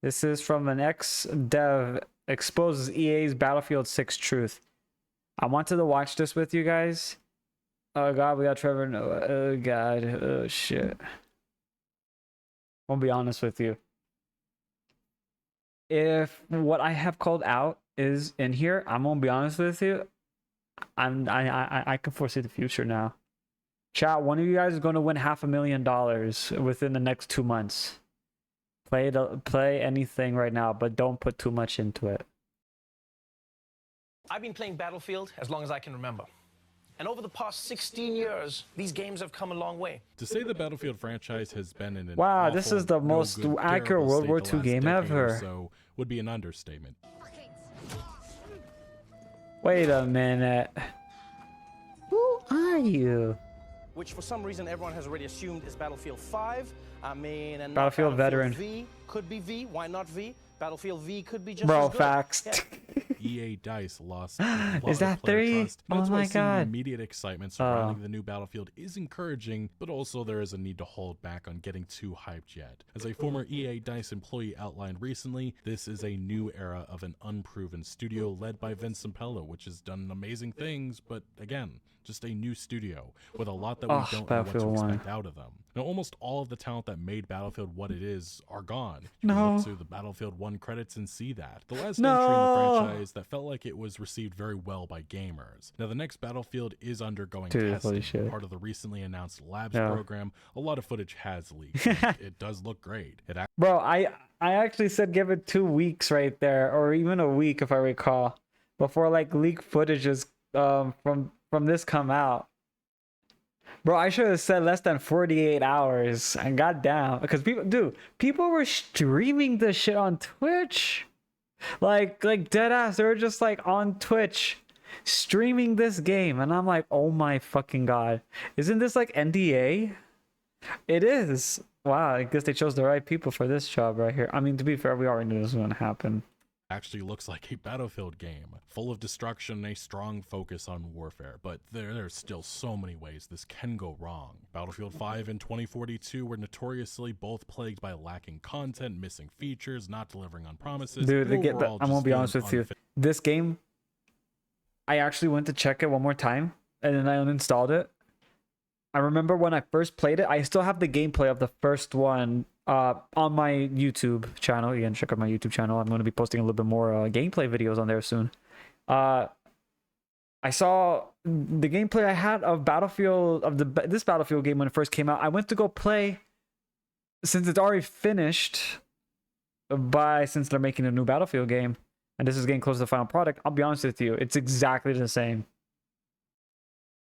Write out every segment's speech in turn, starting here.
This is from an ex-dev exposes EA's Battlefield 6 truth. I wanted to watch this with you guys. Oh god, we got Trevor Noah. Oh god. Oh shit. I'll be honest with you. If what I have called out is in here, I'm gonna be honest with you. I can foresee the future now. Chat, one of you guys is gonna win $500,000 within the next 2 months. Play anything right now, but don't put too much into it. I've been playing Battlefield as long as I can remember. And over the past 16 years, these games have come a long way. To say the Battlefield franchise has been in an wow, awful, this is the most accurate World War II game ever. So would be an understatement. Wait a minute. Who are you? Which for some reason everyone has already assumed is Battlefield 5. I mean, and Battlefield veteran. V could be V. Why not V? Battlefield V could be just bro, as good. facts. Yeah. EA DICE lost a lot Is that of player 3? trust. Oh That's why my seeing god. immediate excitement surrounding the new Battlefield is encouraging, but also there is a need to hold back on getting too hyped yet. As a former EA DICE employee outlined recently, this is a new era of an unproven studio led by Vince Zampella, which has done amazing things, but again, just a new studio with a lot that we don't know what to expect out of them. Now, almost all of the talent that made Battlefield what it is are gone. You can look to the Battlefield 1 credits and see that. The last entry in the franchise that felt like it was received very well by gamers. Now, the next Battlefield is undergoing testing. Part of the recently announced Labs program, a lot of footage has leaked. It does look great. Bro, I actually said give it 2 weeks right there, or even a week if I recall, before like leaked footages from this come out. Bro, I should have said less than 48 hours. And goddamn, because people were streaming this shit on Twitch. Like dead ass. They were just like on Twitch streaming this game. And I'm like, oh my fucking god. Isn't this like NDA? It is. Wow, I guess they chose the right people for this job right here. I mean, to be fair, we already knew this was going to happen. Actually looks like a Battlefield game, full of destruction and a strong focus on warfare, but there's still so many ways this can go wrong. Battlefield 5 and 2042 were notoriously both plagued by lacking content, missing features, not delivering on promises. Dude, I won't be honest with you. This game, I actually went to check it one more time, and then I uninstalled it. I remember when I first played it, I still have the gameplay of the first one on my YouTube channel. Again, check out my YouTube channel. I'm going to be posting a little bit more gameplay videos on there soon. I saw the gameplay I had of Battlefield, of this Battlefield game when it first came out. I went to go play, since it's already finished, since they're making a new Battlefield game, and this is getting close to the final product. I'll be honest with you, it's exactly the same.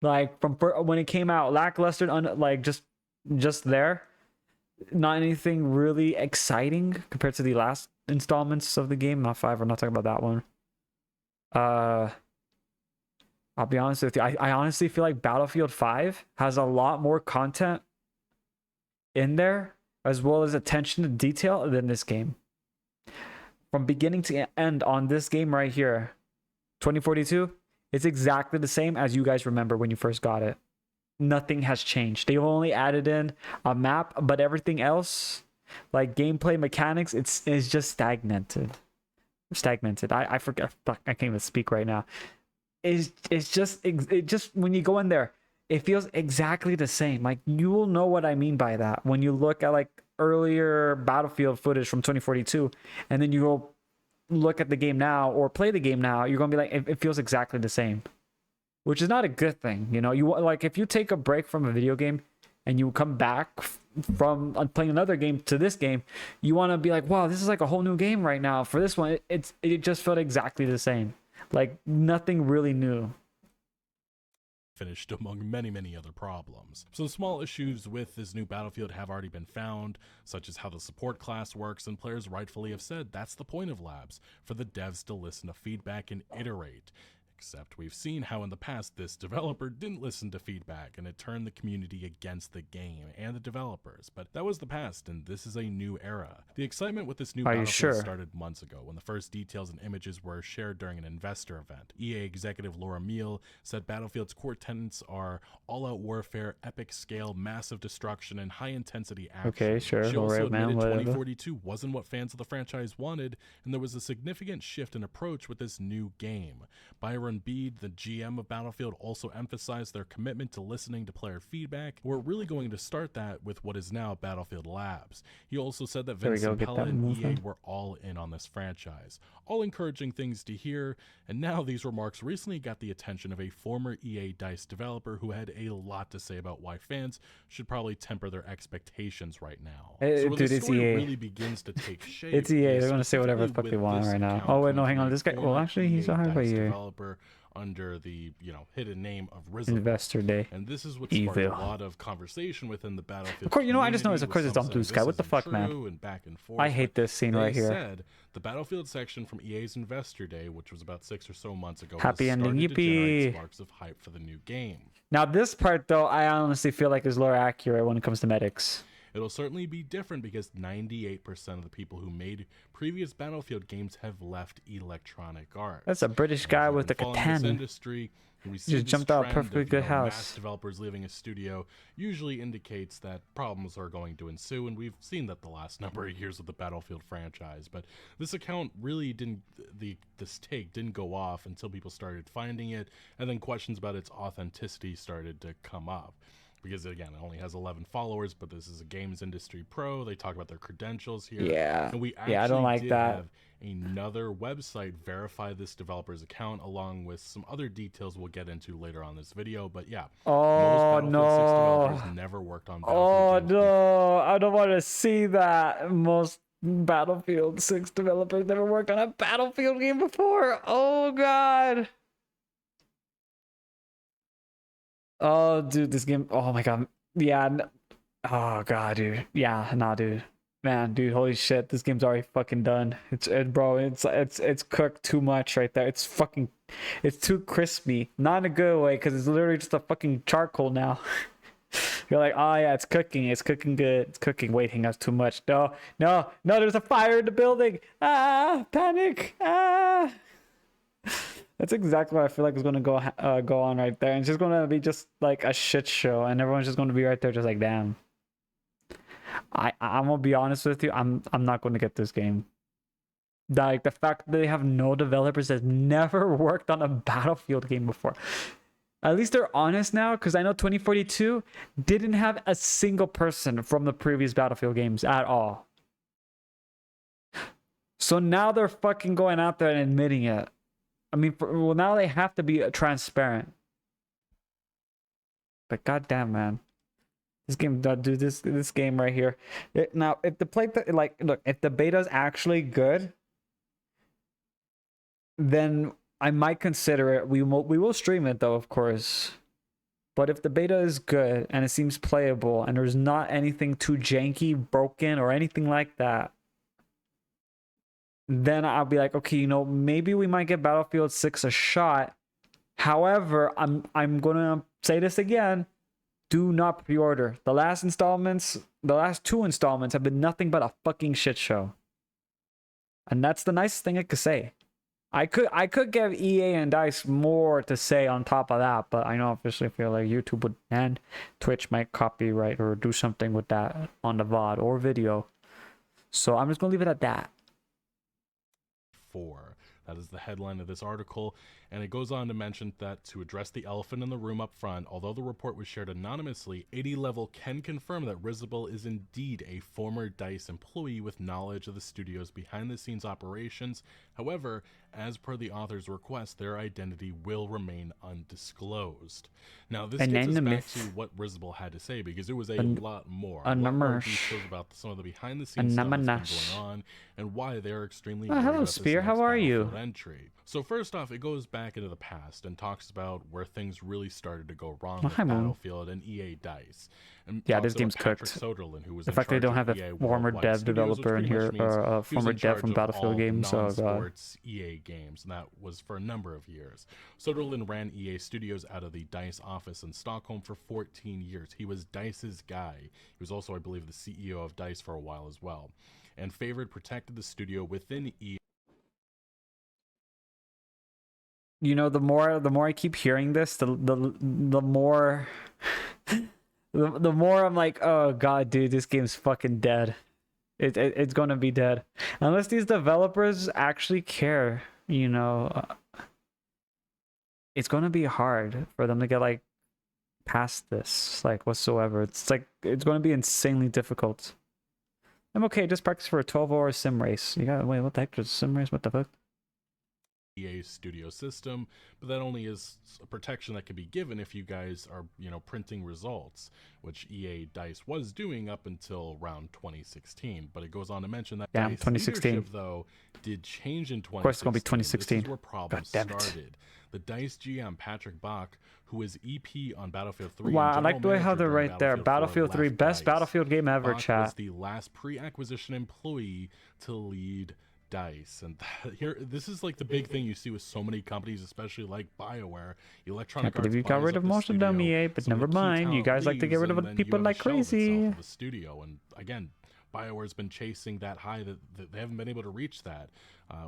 Like from when it came out, lackluster, like just there. Not anything really exciting compared to the last installments of the game. Not 5. I'm not talking about that one. I'll be honest with you. I honestly feel like Battlefield 5 has a lot more content in there, as well as attention to detail, than this game. From beginning to end on this game right here, 2042, it's exactly the same as you guys remember when you first got it. Nothing has changed. They only added in a map, but everything else, like gameplay mechanics, it's just stagnated. I forget. I can't even speak right now. It just when you go in there, it feels exactly the same. Like, you will know what I mean by that when you look at like earlier Battlefield footage from 2042, and then you go look at the game now or play the game now. You're gonna be like, it feels exactly the same. Which is not a good thing, you know. You like, if you take a break from a video game and you come back from playing another game to this game, you want to be like, wow, this is like a whole new game right now. For this one, it just felt exactly the same, like nothing really new. Finished among many other problems. Some small issues with this new Battlefield have already been found, such as how the support class works, and players rightfully have said that's the point of labs, for the devs to listen to feedback and iterate. Except we've seen how in the past this developer didn't listen to feedback and it turned the community against the game and the developers. But that was the past, and this is a new era. The excitement with this new Battlefield started months ago when the first details and images were shared during an investor event. EA executive Laura Meal said Battlefield's core tenets are all-out warfare, epic scale, massive destruction, and high-intensity action. Okay, sure. She also admitted man, 2042 wasn't what fans of the franchise wanted, and there was a significant shift in approach with this new game. Byron Bede, the GM of Battlefield, also emphasized their commitment to listening to player feedback. We're really going to start that with what is now Battlefield Labs. He also said that Vince Zampella and EA were all in on this franchise. All encouraging things to hear, and now these remarks recently got the attention of a former EA DICE developer who had a lot to say about why fans should probably temper their expectations right now. So Dude, the it's story EA. really begins to take shape. It's EA. They're gonna say whatever the fuck they want right now. Oh wait, no, hang on. This guy. Well, actually, he's a hard developer under the hidden name of Rizzo. Investor Day. And this is what sparked a lot of conversation within the Battlefield. Of course, I just noticed. Of course, it's on Blue Sky. What the fuck, man? And back and forth. I hate this scene right here. Said the Battlefield section from EA's Investor Day, which was about 6 or so months ago, happy ending, yippee! Sparks of hype for the new game. Now, this part though, I honestly feel like is more accurate when it comes to medics. It'll certainly be different because 98% of the people who made previous Battlefield games have left Electronic Arts. That's a British guy with a katana. Industry, we see just jumped out a perfectly good house. Mass developers leaving a studio usually indicates that problems are going to ensue, and we've seen that the last number of years of the Battlefield franchise. But this account really didn't, this take didn't go off until people started finding it, and then questions about its authenticity started to come up. Because again, it only has 11 followers, but this is a games industry pro. They talk about their credentials here. Yeah. And we actually I don't like that. Have another website verify this developer's account along with some other details we'll get into later on this video. But yeah, most Battlefield 6 developers never worked on Battlefield. Oh no, I don't want to see that. Most Battlefield 6 developers never worked on a Battlefield game before. Oh god. Oh, dude, this game. Oh my god. Yeah. Oh god, dude. Yeah, nah, dude. Man, dude, holy shit, this game's already fucking done. It's cooked too much right there. It's too crispy. Not in a good way, because it's literally just a fucking charcoal now. You're like, oh yeah, it's cooking good. It's cooking. Wait, hang on, that's too much. No, there's a fire in the building. Ah, panic. Ah. That's exactly what I feel like is going to go on right there. And it's just going to be just like a shit show, and everyone's just going to be right there just like, damn. I'm going to be honest with you. I'm not going to get this game. Like, the fact that they have no developers that never worked on a Battlefield game before. At least they're honest now, because I know 2042 didn't have a single person from the previous Battlefield games at all. So now they're fucking going out there and admitting it. I mean, well, now they have to be transparent. But goddamn, man, this game, dude, this game right here. Now, if if the beta's actually good, then I might consider it. We will stream it though, of course. But if the beta is good and it seems playable and there's not anything too janky, broken, or anything like that, then I'll be like, okay, maybe we might get Battlefield 6 a shot. However, I'm gonna say this again: do not pre-order. The last two installments have been nothing but a fucking shit show. And that's the nicest thing I could say. I could give EA and DICE more to say on top of that, but I know officially feel like YouTube would and Twitch might copyright or do something with that on the VOD or video. So I'm just gonna leave it at that. That is the headline of this article, and it goes on to mention that to address the elephant in the room up front, although the report was shared anonymously, 80 Level can confirm that Rizabel is indeed a former DICE employee with knowledge of the studio's behind-the-scenes operations. However, as per the author's request, their identity will remain undisclosed. Now, this gets us back to what Rizabel had to say, because it was a lot more. A lot more details about some of the behind-the-scenes stuff that's been going on, and why they're extremely hello, Spear. How are you? of entry. So first off, it goes back into the past and talks about where things really started to go wrong with Battlefield and EA DICE. And yeah, talks this game's about Patrick cooked. Soderlund, who was The in fact they charge don't of have EA a former Worldwide dev Studios, developer in which pretty here, much means or a he was former in dev charge from of Battlefield all games. Oh god. non-sports EA games, and that was for a number of years. Soderlund ran EA Studios out of the DICE office in Stockholm for 14 years. He was DICE's guy. He was also, I believe, the CEO of DICE for a while as well, and protected the studio within EA. You know, the more I keep hearing this, the more the more I'm like, oh god, dude, this game's fucking dead. It's gonna be dead unless these developers actually care. You know, it's gonna be hard for them to get like past this, like whatsoever. It's like it's gonna be insanely difficult. I'm okay, just practice for a 12-hour sim race. You got wait, what the heck is a sim race? What the fuck? EA studio system, but that only is a protection that can be given if you guys are, you know, printing results, which EA DICE was doing up until around 2016. But it goes on to mention that DICE 2016 leadership, though, did change in 2016. Of course, it's gonna be 2016. This is where problems started. The DICE GM Patrick Bach, who was EP on Battlefield 3, wow, I like the way how they're right there. Battlefield 3, best Battlefield game ever. Bach chat was the last pre-acquisition employee to lead DICE, and here this is like the big thing you see with so many companies, especially like BioWare. Electronic Arts you got rid of most of them, EA, but never mind. You guys like to get rid of people like crazy. The studio, and again, BioWare's been chasing that high that they haven't been able to reach that,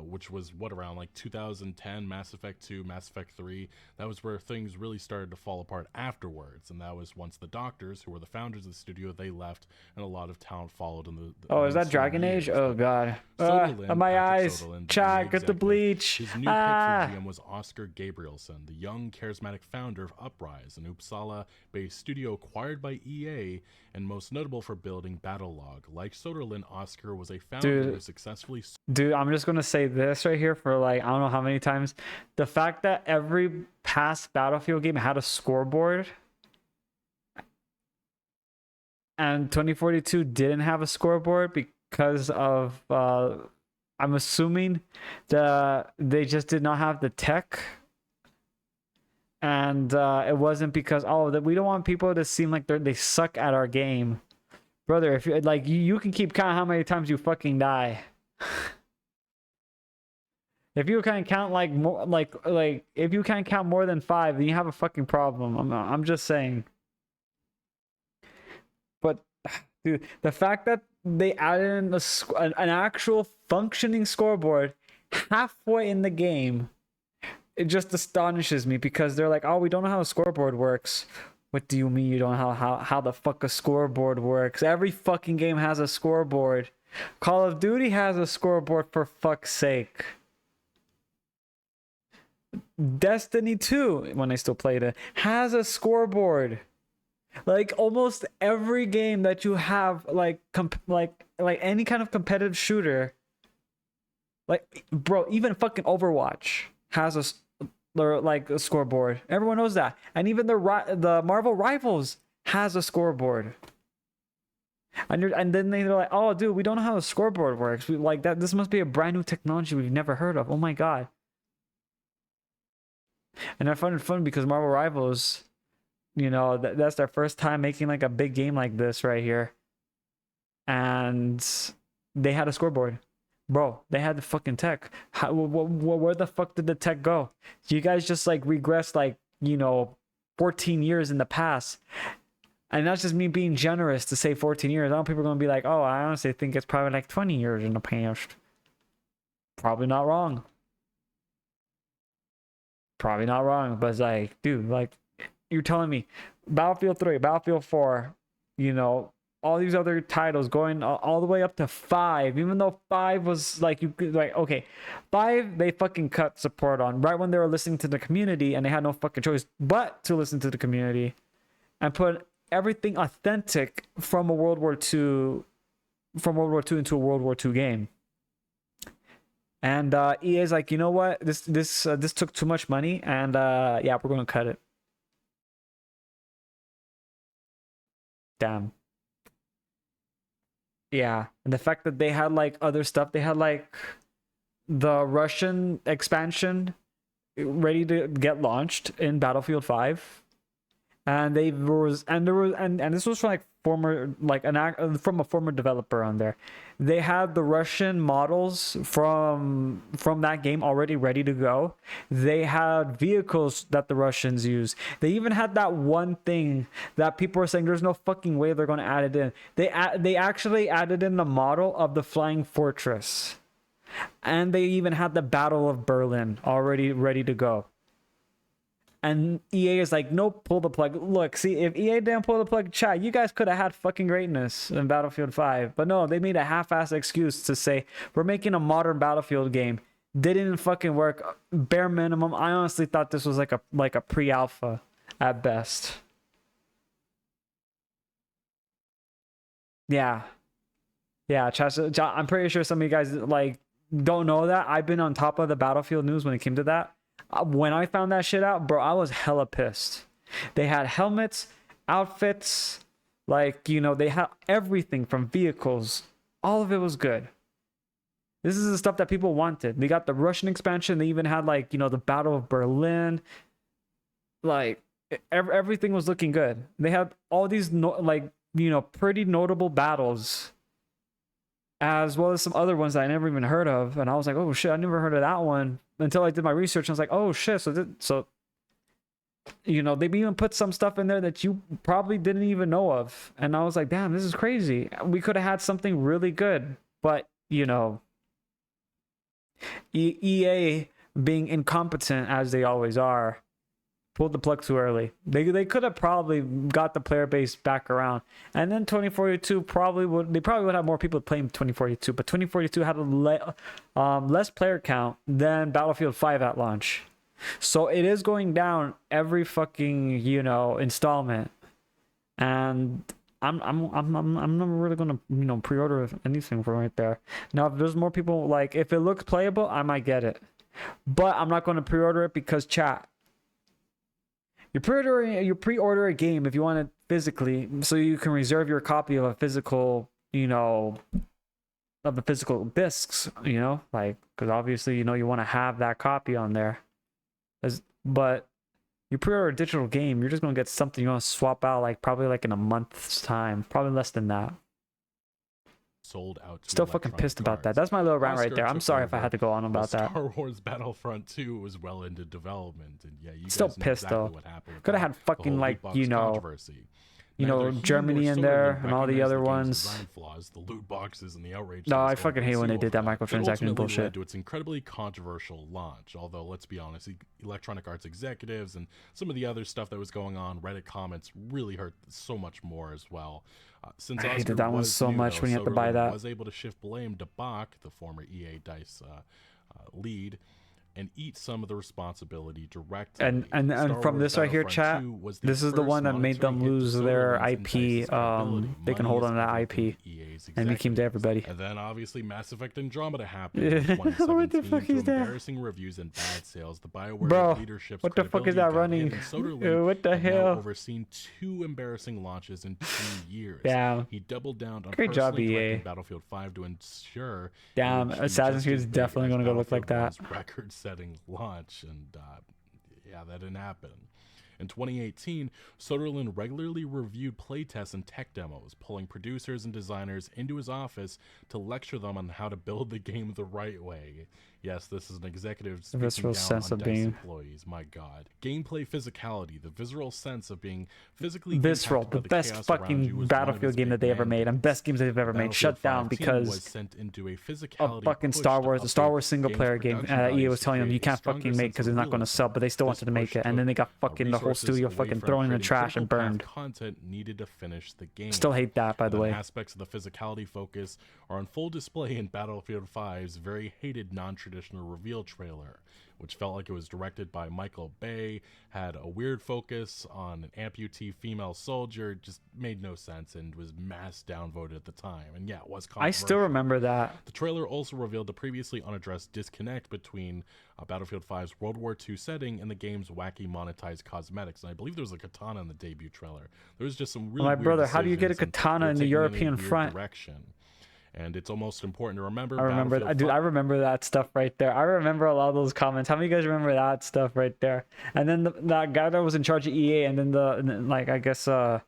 which was what, around like 2010, Mass Effect 2, Mass Effect 3. That was where things really started to fall apart afterwards, and that was once the doctors, who were the founders of the studio, they left, and a lot of talent followed in the oh, is that Dragon Age? Oh god, my eyes. Chad, get the bleach. His new pick for GM was Oscar Gabrielson, the young charismatic founder of Uprise, an Uppsala-based studio acquired by EA and most notable for building Battlelog. Like Soderlund, Oscar was a founder who successfully... Dude, I'm just gonna say this right here for like, I don't know how many times. The fact that every past Battlefield game had a scoreboard and 2042 didn't have a scoreboard because of, I'm assuming they just did not have the tech. And it wasn't because, oh, that we don't want people to seem like they suck at our game. Brother, if you like, you can keep count how many times you fucking die. If you can't count like more, like if you can't count more than 5, then you have a fucking problem. I'm just saying. But dude, the fact that they added in an actual functioning scoreboard halfway in the game, it just astonishes me, because they're like, oh, we don't know how a scoreboard works. What do you mean you don't know how the fuck a scoreboard works? Every fucking game has a scoreboard. Call of Duty has a scoreboard, for fuck's sake. Destiny 2, when I still played it, has a scoreboard. Like almost every game that you have, like any kind of competitive shooter, like bro, even fucking Overwatch has a scoreboard. Everyone knows that. And even the Marvel Rivals has a scoreboard. And then they're like, oh dude, we don't know how a scoreboard works. We like that. This must be a brand new technology we've never heard of. Oh my god. And I find it fun because Marvel Rivals, you know, that's their first time making like a big game like this right here. And they had a scoreboard. Bro, they had the fucking tech. Where the fuck did the tech go? You guys just like regressed like, you know, 14 years in the past. And that's just me being generous to say 14 years. I know people are going to be like, oh, I honestly think it's probably like 20 years in the past. Probably not wrong. Probably not wrong. But it's like, dude, like, you're telling me Battlefield 3, Battlefield 4, you know, all these other titles going all the way up to 5, even though 5 was like, okay, 5 they fucking cut support on right when they were listening to the community, and they had no fucking choice but to listen to the community and put everything authentic from World War II into a World War II game. And EA is like, you know what, this took too much money, and yeah, we're gonna cut it. Damn. Yeah, and the fact that they had like other stuff, they had like the Russian expansion ready to get launched in Battlefield 5, and there was this was from like former from a former developer on there. They had the Russian models from that game already ready to go. They had vehicles that the Russians use. They even had that one thing that people were saying there's no fucking way they're going to add it in. They actually added in the model of the flying fortress. And they even had the Battle of Berlin already ready to go. And EA is like, nope, pull the plug. Look, see, if EA didn't pull the plug, chat, you guys could have had fucking greatness in Battlefield 5. But no, they made a half-ass excuse to say, we're making a modern Battlefield game. Didn't fucking work. Bare minimum. I honestly thought this was like a pre-alpha at best. Yeah. Yeah, chat, I'm pretty sure some of you guys like don't know that. I've been on top of the Battlefield news when it came to that. When I found that shit out, bro, I was hella pissed. They had helmets, outfits, like, you know, they had everything from vehicles. All of it was good. This is the stuff that people wanted. They got the Russian expansion. They even had, like, you know, the Battle of Berlin. Like, everything was looking good. They had all these, like, you know, pretty notable battles, as well as some other ones that I never even heard of. And I was like, oh shit, I never heard of that one until I did my research. And I was like, oh shit, so you know, they even put some stuff in there that you probably didn't even know of. And I was like, damn, this is crazy. We could have had something really good. But, you know, EA being incompetent as they always are, pulled the plug too early. They could have probably got the player base back around, and then 2042 probably would have more people playing 2042. But 2042 had a less player count than Battlefield 5 at launch, so it is going down every fucking, you know, installment. And I'm never really gonna, you know, pre-order anything from right there. Now, if there's more people, like, if it looks playable, I might get it, but I'm not going to pre-order it because, chat, you pre-order a game if you want it physically, so you can reserve your copy of a physical, you know, of the physical discs, you know, like, because obviously, you know, you want to have that copy on there. But you pre-order a digital game, you're just gonna get something you want to swap out, like, probably like in a month's time, probably less than that. Sold out to Still fucking pissed about that. That's my little rant right there. I'm sorry if I had to go on about that. Star Wars Battlefront 2 was well into development, and yeah, you still guys know pissed exactly though. what happened. Could have had fucking, like, you know, Germany in there and all the other ones. Flaws, the loot boxes and the outrage. No, I fucking hate when they did that microtransaction bullshit. Led to its incredibly controversial launch. Although, let's be honest, Electronic Arts executives and some of the other stuff that was going on, Reddit comments really hurt so much more as well. Since I hated that one so much when you had to buy that. Was able to shift blame to Bach, the former EA DICE lead, and eat some of the responsibility directly. And from this right here, chat, this is the one that made them lose their IP. They can hold on to that IP, and it came to everybody. And then obviously Mass Effect Andromeda happened in 2017. What the fuck is that? Embarrassing reviews and bad sales. The BioWare leadership's what the fuck is that running? What the hell? Overseen 2 embarrassing launches in 2 years. Damn. He doubled down on Great job, EA. Battlefield 5 to ensure. Damn, Assassin's Creed is definitely gonna go look like that. Record-setting launch, and yeah, that didn't happen. In 2018, Soderlund regularly reviewed playtests and tech demos, pulling producers and designers into his office to lecture them on how to build the game the right way. Yes, this is an executive speaking down on DICE employees. My God. Gameplay physicality, the visceral sense of being physically visceral, the best fucking Battlefield game that they ever made, and best games they've ever made, shut down because of fucking Star Wars, the Star Wars single player game. EA was telling them you can't fucking make because it's not going to sell, but they still wanted to make it, and then they got fucking the whole studio fucking thrown in the trash and burned. Content needed to finish the game. Still hate that, by the way. Aspects of the physicality focus are on full display in Battlefield 5's very hated non-traditional reveal trailer, which felt like it was directed by Michael Bay, had a weird focus on an amputee female soldier, just made no sense, and was mass downvoted at the time. And yeah, it was controversial. I still remember that. The trailer also revealed the previously unaddressed disconnect between Battlefield 5's World War II setting and the game's wacky monetized cosmetics. And I believe there was a katana in the debut trailer. There was just some really my weird brother, how do you get a katana in the European front? Direction. And it's almost important to remember. I remember, dude. I remember that stuff right there. I remember a lot of those comments. How many of you guys remember that stuff right there? And then that guy that was in charge of EA, and then like I guess the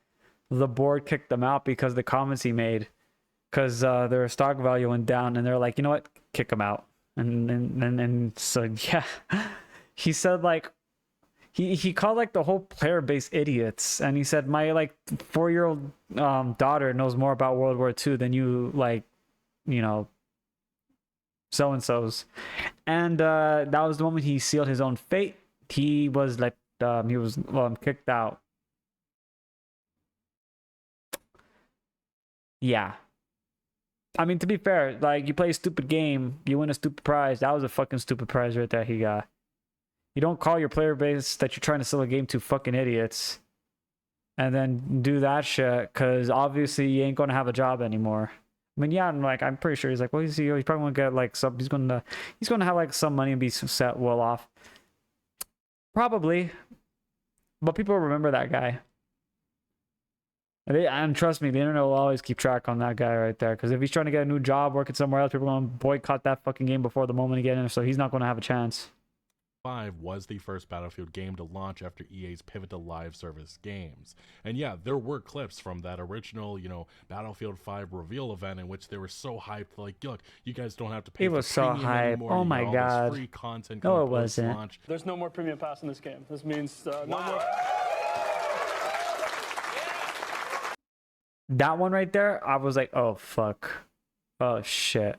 board kicked them out because the comments he made, because their stock value went down, and they're like, you know what, kick him out. And so yeah, he said like he called like the whole player base idiots, and he said my like 4-year-old daughter knows more about World War II than you, like, you know, so and so's. And that was the moment he sealed his own fate. He was like he was kicked out. Yeah, I mean, to be fair, like, you play a stupid game, you win a stupid prize. That was a fucking stupid prize right there he got. You don't call your player base that you're trying to sell a game to fucking idiots and then do that shit, because obviously you ain't going to have a job anymore. I mean, yeah, I'm pretty sure he's like, well, he's probably going to get like some, he's going to have like some money and be set well off. Probably. But people remember that guy. And trust me, the internet will always keep track on that guy right there. Because if he's trying to get a new job working somewhere else, people are going to boycott that fucking game before the moment again. So he's not going to have a chance. 5 was the first Battlefield game to launch after EA's pivot to live service games. And yeah, there were clips from that original, you know, Battlefield 5 reveal event in which they were so hyped, like, look, you guys don't have to pay. It was so hyped. Oh my god. Free content. No, it wasn't. Launch. There's no more premium pass in this game. This means no more. That one right there, I was like, oh fuck. Oh shit.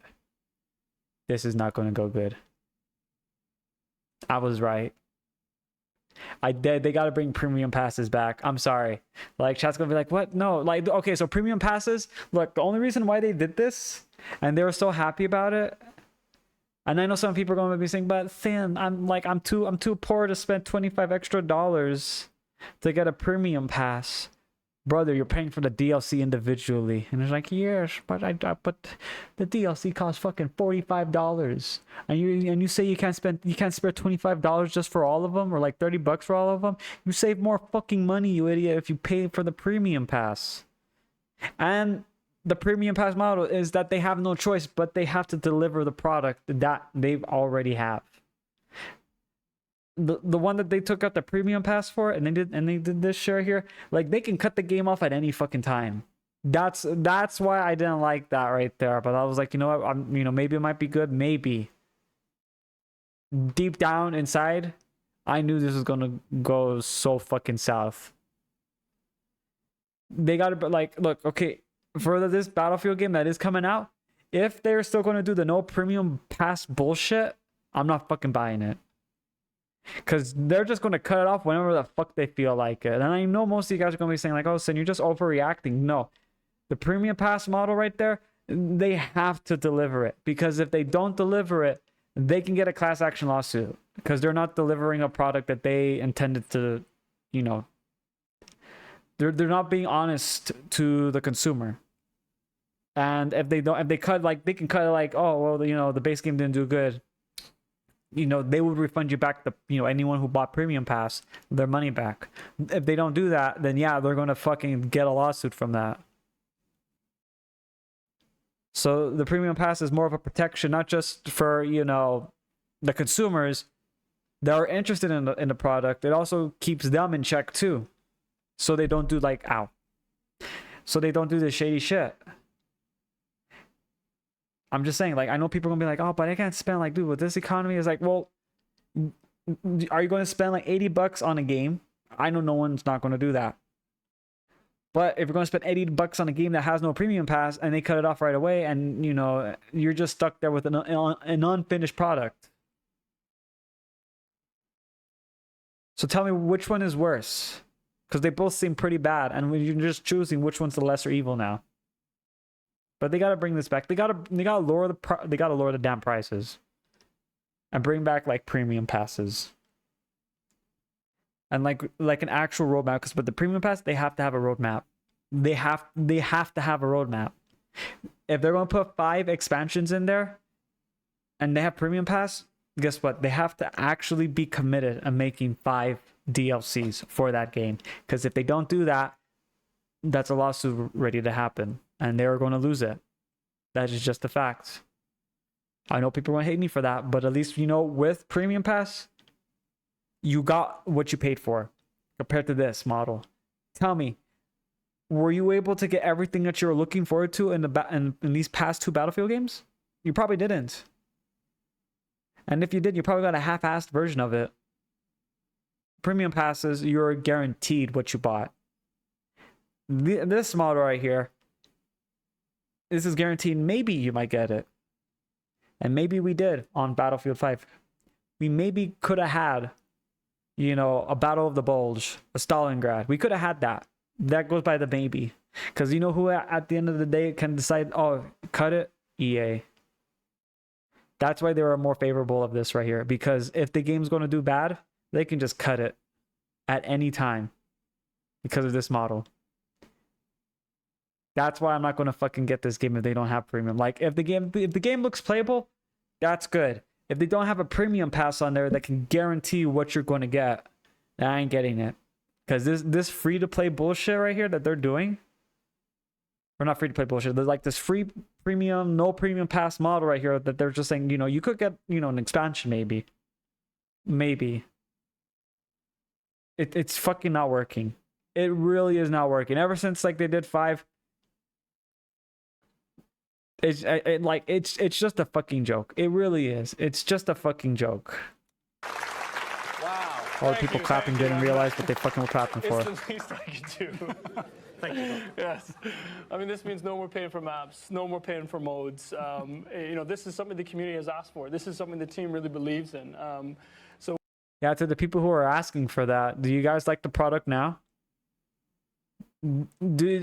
This is not going to go good. I was right. They got to bring premium passes back. I'm sorry. Like, chat's going to be like, what? No, like, okay, so premium passes, look, the only reason why they did this and they were so happy about it, and I know some people are going to be saying, but Thin, I'm too poor to spend $25 extra to get a premium pass. Brother, you're paying for the DLC individually. And it's like, yes, but the DLC costs fucking $45. And you say you can't spare $25 just for all of them, or like $30 for all of them. You save more fucking money, you idiot, if you pay for the premium pass. And the premium pass model is that they have no choice, but they have to deliver the product that they already have. The one that they took out the premium pass for, and they did this share here, like, they can cut the game off at any fucking time. That's why I didn't like that right there. But I was like, you know what, maybe it might be good, maybe. Deep down inside, I knew this was gonna go so fucking south. They gotta, like, look, okay, for this Battlefield game that is coming out, if they're still gonna do the no premium pass bullshit, I'm not fucking buying it. Because they're just going to cut it off whenever the fuck they feel like it. And I know most of you guys are going to be saying like, oh, Sin, you're just overreacting. No. The premium pass model right there, they have to deliver it. Because if they don't deliver it, they can get a class action lawsuit. Because they're not delivering a product that they intended to, you know. They're not being honest to the consumer. And if they don't, if they cut, like, they can cut it like, oh, well, you know, the base game didn't do good. You know, they would refund you back anyone who bought premium pass, their money back. If they don't do that, then yeah, they're going to fucking get a lawsuit from that. So the premium pass is more of a protection, not just for, you know, the consumers that are interested in the product. It also keeps them in check too. So they don't do like, so they don't do this shady shit. I'm just saying, like, I know people are gonna be like, oh, but I can't spend, like, dude, with this economy, is like, well, are you going to spend like $80 on a game? I know no one's not going to do that. But if you're going to spend $80 on a game that has no premium pass and they cut it off right away, and, you know, you're just stuck there with an unfinished product. So tell me, which one is worse? Because they both seem pretty bad, and you're just choosing which one's the lesser evil now. But they gotta bring this back. They gotta lower the damn prices, and bring back like premium passes, and like an actual roadmap. But the premium pass, they have to have a roadmap. They have to have a roadmap. If they're gonna put 5 expansions in there, and they have premium pass, guess what? They have to actually be committed and making 5 DLCs for that game. Because if they don't do that, that's a lawsuit ready to happen. And they're going to lose it. That is just a fact. I know people want to hate me for that, but at least, you know, with Premium Pass, you got what you paid for compared to this model. Tell me, were you able to get everything that you were looking forward to in these past 2 Battlefield games? You probably didn't. And if you did, you probably got a half-assed version of it. Premium passes, you're guaranteed what you bought. This model right here, this is guaranteed maybe you might get it. And maybe we did on Battlefield 5. We maybe could have had, you know, a Battle of the Bulge, a Stalingrad. We could have had that. That goes by the maybe. Because you know who at the end of the day can decide, oh, cut it? EA. That's why they were more favorable of this right here. Because if the game's going to do bad, they can just cut it at any time because of this model. That's why I'm not going to fucking get this game if they don't have premium. Like, if the game looks playable, that's good. If they don't have a premium pass on there that can guarantee what you're going to get, then I ain't getting it. Because this free-to-play bullshit right here that they're doing, or not free-to-play bullshit, there's like this free premium, no premium pass model right here that they're just saying, you know, you could get, you know, an expansion maybe. Maybe. It's fucking not working. It really is not working. Ever since like they did 5, it's just a fucking joke. It really is. It's just a fucking joke. Wow. All the people clapping didn't realize what they fucking were clapping for. It's the least I can do. Thank you. Yes. I mean, this means no more paying for maps, no more paying for modes. You know, this is something the community has asked for. This is something the team really believes in. Yeah, to the people who are asking for that, do you guys like the product now?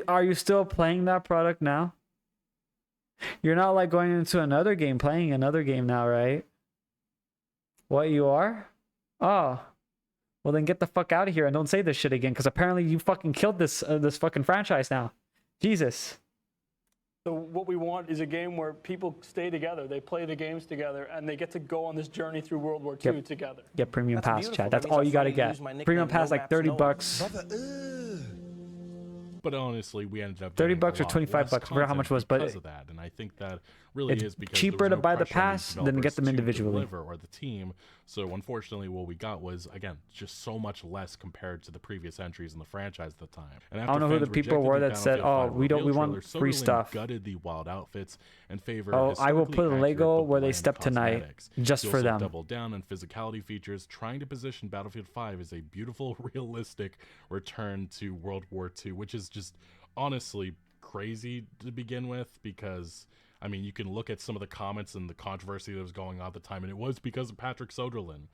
Are you still playing that product now? You're not like going into another game, playing another game now, right? What, you are? Oh. Well, then get the fuck out of here and don't say this shit again, because apparently you fucking killed this fucking franchise now. Jesus. So what we want is a game where people stay together, they play the games together, and they get to go on this journey through World War II together. Get Premium That's Pass, beautiful. chat. That That's means all I you gotta finally get. use my nickname, Premium Pass No like Maps, 30 No bucks. But honestly, we ended up 30 getting bucks a or lot 25 less bucks, I forgot how much it was, but because of that, and I think that really it's is because cheaper there was to no buy the pressure on these pass than to get them developers individually. deliver, or the team. So unfortunately, what we got was, again, just so much less compared to the previous entries in the franchise at the time. And after I don't know who fans the people rejected were the that said, Battlefield "Oh, 5 we reveal want trailer, free Soderlund stuff." Gutted the wild outfits and favored Oh, I will put a historically Lego accurate but where they bland step tonight cosmetics. just He for also them. doubled down on physicality features, trying to position Battlefield 5 as a beautiful, realistic return to World War II, which is just honestly crazy to begin with, because I mean, you can look at some of the comments and the controversy that was going on at the time, and it was because of Patrick Soderlund.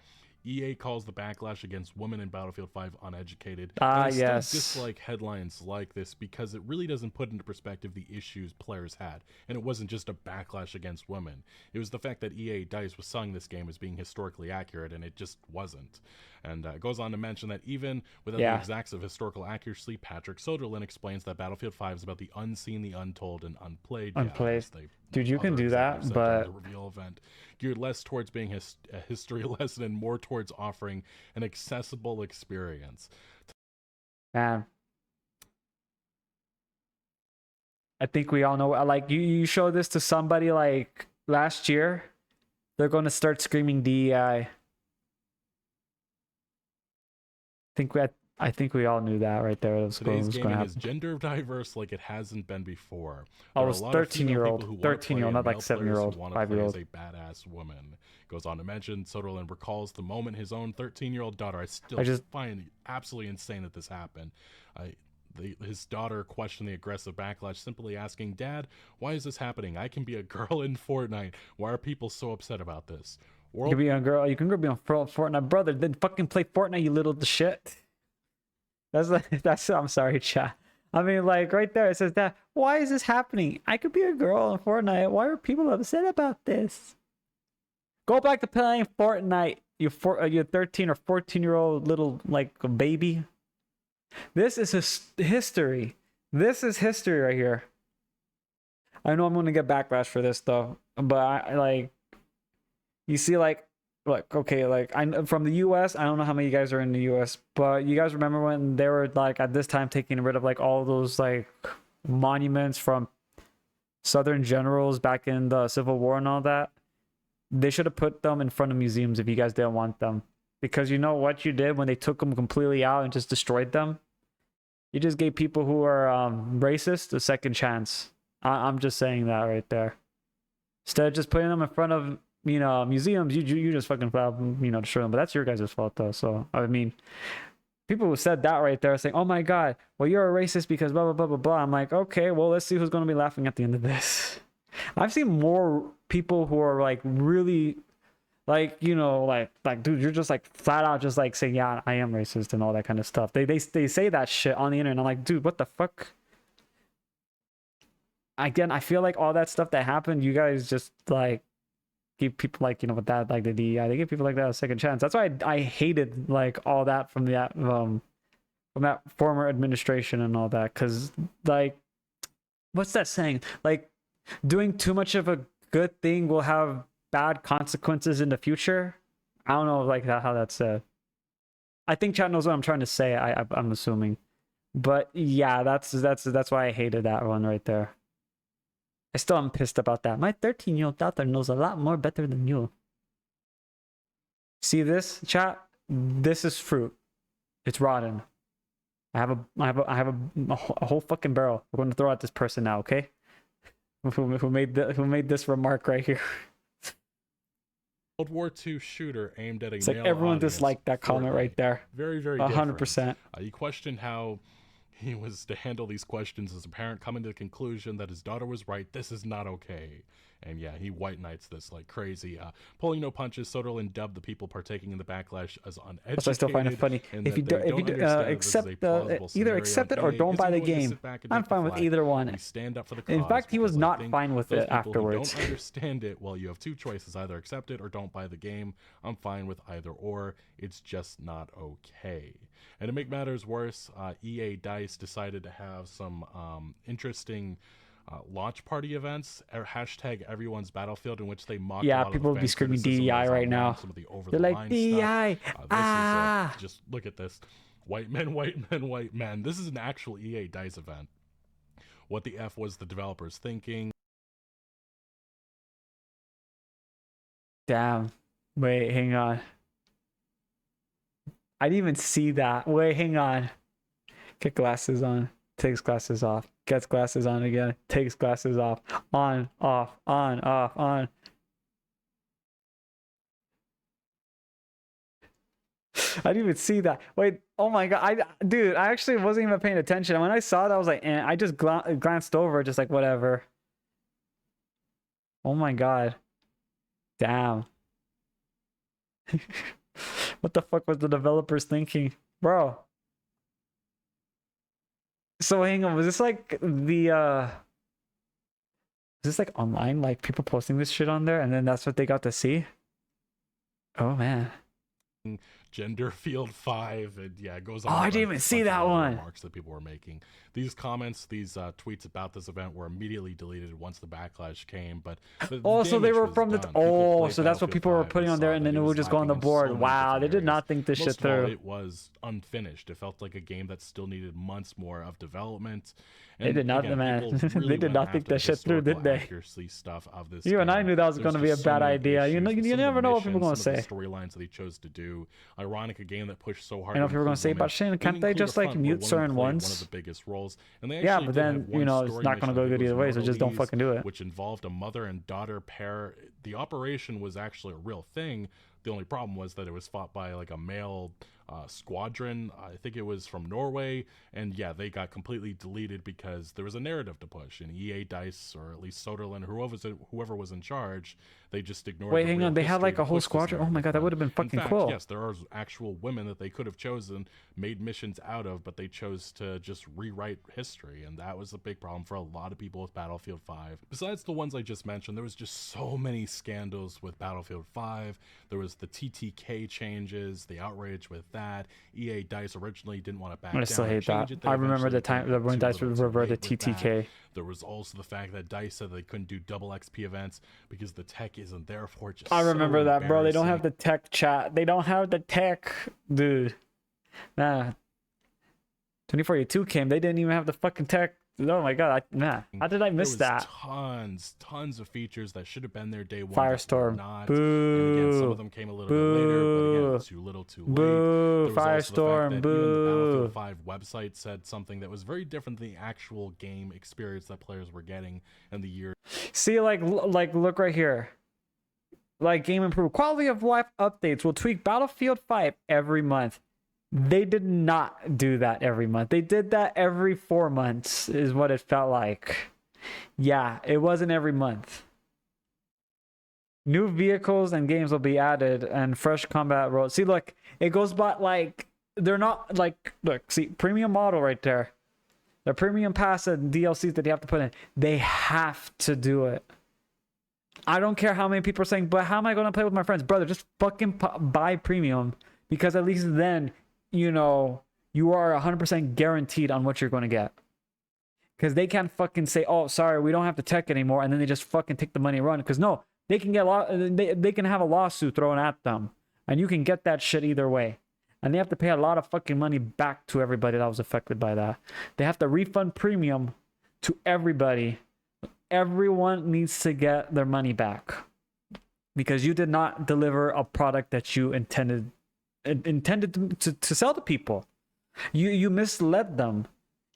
EA calls the backlash against women in Battlefield 5 uneducated. Ah, and I yes. still dislike headlines like this because it really doesn't put into perspective the issues players had. And it wasn't just a backlash against women. It was the fact that EA DICE was selling this game as being historically accurate, and it just wasn't. And it goes on to mention that even without the exacts of historical accuracy, Patrick Soderlund explains that Battlefield 5 is about the unseen, the untold, and unplayed. Unplayed. Yeah, Dude, you can do that, but the reveal event geared less towards being a history lesson and more towards offering an accessible experience. Man, I think we all know. Like, you show this to somebody like last year, they're going to start screaming DEI. I think we all knew that right there. Today's was gaming going is gender diverse like it hasn't been before. Oh, it was 13-year-old, 13-year-old, not like 7-year-old, 5-year-old. A badass woman. Goes on to mention, Soderlund recalls the moment his own 13-year-old daughter. I just find it absolutely insane that this happened. His daughter questioned the aggressive backlash, simply asking, "Dad, why is this happening? I can be a girl in Fortnite. Why are people so upset about this?" You can be a girl. You can go be on Fortnite, brother. Then fucking play Fortnite, you little shit. That's. I'm sorry, chat. I mean, like right there, it says that. Why is this happening? I could be a girl in Fortnite. Why are people upset about this? Go back to playing Fortnite. You 13 or 14-year-old little like baby. This is history. This is history right here. I know I'm gonna get backlash for this though, but I like. You see, like, okay, like, I'm from the US. I don't know how many of you guys are in the US, but you guys remember when they were, like, at this time taking rid of, like, all those, like, monuments from Southern generals back in the Civil War and all that. They should have put them in front of museums if you guys didn't want them. Because you know what you did when they took them completely out and just destroyed them? You just gave people who are racist a second chance. I'm just saying that right there. Instead of just putting them in front of, you know, museums, you just fucking, you know, destroy them. But that's your guys' fault, though. So, I mean, people who said that right there saying, oh my God, well, you're a racist because blah, blah, blah, blah, blah. I'm like, okay, well, let's see who's going to be laughing at the end of this. I've seen more people who are like really like, you know, like dude, you're just like flat out just like saying, yeah, I am racist and all that kind of stuff. They say that shit on the internet. I'm like, dude, what the fuck? Again, I feel like all that stuff that happened, you guys just like give people like, you know, with that, like the DEI, they give people like that a second chance. That's why I hated like all that from that former administration and all that. Cause like, what's that saying? Like, doing too much of a good thing will have bad consequences in the future. I don't know like that how that's said. I think chat knows what I'm trying to say. I'm assuming, but yeah, that's why I hated that one right there. I still am pissed about that. My 13-year-old daughter knows a lot more better than you. See this chat? This is fruit. It's rotten. I have a whole fucking barrel. We're going to throw at this person now, okay? Who made this remark right here? World War II shooter aimed at a It's like male everyone audience. disliked that comment right there. Very, very 100%. He questioned how he was to handle these questions as a parent, coming to the conclusion that his daughter was right. This is not okay. And yeah, he white knights this like crazy. Pulling no punches, Soderlund dubbed the people partaking in the backlash as uneducated. That's why I still find it funny. If you either accept it or don't buy the game. I'm fine with either one. Stand up for the In fact, he was not fine with it afterwards. Don't understand it. Well, you have two choices: either accept it or don't buy the game. I'm fine with either or. It's just not okay. And to make matters worse, EA Dice decided to have some interesting launch party events, hashtag everyone's battlefield, in which they mock. Yeah, people would be screaming DEI right now. Some of the They're like DEI. Just look at this. White men, white men, white men. This is an actual EA Dice event. What the F was the developers thinking? Damn. Wait, hang on. I didn't even see that. Wait, hang on. Get glasses on. Takes glasses off. Gets glasses on again. Takes glasses off. On, off, on, off, on. I didn't even see that. Wait, oh my God. Dude, I actually wasn't even paying attention. When I saw it, I was like, eh. I just glanced over, just like, whatever. Oh my God. Damn. What the fuck was the developers thinking? Bro. So hang on, was this like the is this like online, like people posting this shit on there and then that's what they got to see? Oh man. Gender Field 5, and yeah, it goes on. Oh, I didn't even see that one. Remarks that people were making. These comments, these tweets about this event were immediately deleted once the backlash came. But so they were from the so that's what people were putting on there, and then it would just go on the board. Wow, they did not think this shit through. It was unfinished. It felt like a game that still needed months more of development. And they did not, man. They did not think that shit through, did they? Stuff of this. You and I knew that was going to be a bad idea. You never know what people are going to say. Storylines that he chose to do. Ironic, a game that pushed so hard. I know people are going to say about Shane. Can't they just like mute certain ones? One of the biggest roles. And they yeah, but then you know it's not going to go good either way. So just don't fucking do it. Which involved a mother and daughter pair. The operation was actually a real thing. The only problem was that it was fought by like a male squadron. I think it was from Norway, and yeah, they got completely deleted because there was a narrative to push. And EA Dice, or at least Soderlund, whoever was in charge, they just ignored. Wait, hang on, they had like a whole squadron. Oh my God, that would have been fucking cool. Yes, there are actual women that they could have chosen, made missions out of, but they chose to just rewrite history, and that was a big problem for a lot of people with Battlefield 5. Besides the ones I just mentioned, there was just so many scandals with Battlefield 5. There was the TTK changes, the outrage with that. EA Dice originally didn't want to back down. I still hate that. I remember the time that when Dice reverted TTK. There was also the fact that Dice said they couldn't do double XP events because the tech isn't there for it. I remember that, bro. They don't have the tech, chat. They don't have the tech, dude. Nah. 2042 came. They didn't even have the fucking tech Oh my god, man, how did I miss there that? was tons of features that should have been there day one that were Firestorm. not. Boo. And again, some of them came a little bit later, but again, too little too late. Boo. There was also the Firestorm. fact that even the Battlefield 5 website said something that was very different than the actual game experience that players were getting in the year. See, like look right here. Like, game improved. Quality of life updates will tweak Battlefield 5 every month. They did not do that every month. They did that every 4 months, is what it felt like. Yeah, it wasn't every month. New vehicles and games will be added, and fresh combat roles. See, look, it goes by, like, they're not, like, look, see, premium model right there. The premium pass and DLCs that you have to put in, they have to do it. I don't care how many people are saying, but how am I going to play with my friends? Brother, just fucking buy premium, because at least then, you know, you are 100% guaranteed on what you're going to get. Because they can't fucking say, oh, sorry, we don't have the tech anymore, and then they just fucking take the money and run. Because no, they can get they can have a lawsuit thrown at them, and you can get that shit either way. And they have to pay a lot of fucking money back to everybody that was affected by that. They have to refund premium to everybody. Everyone needs to get their money back, because you did not deliver a product that you intended to sell to people. You misled them.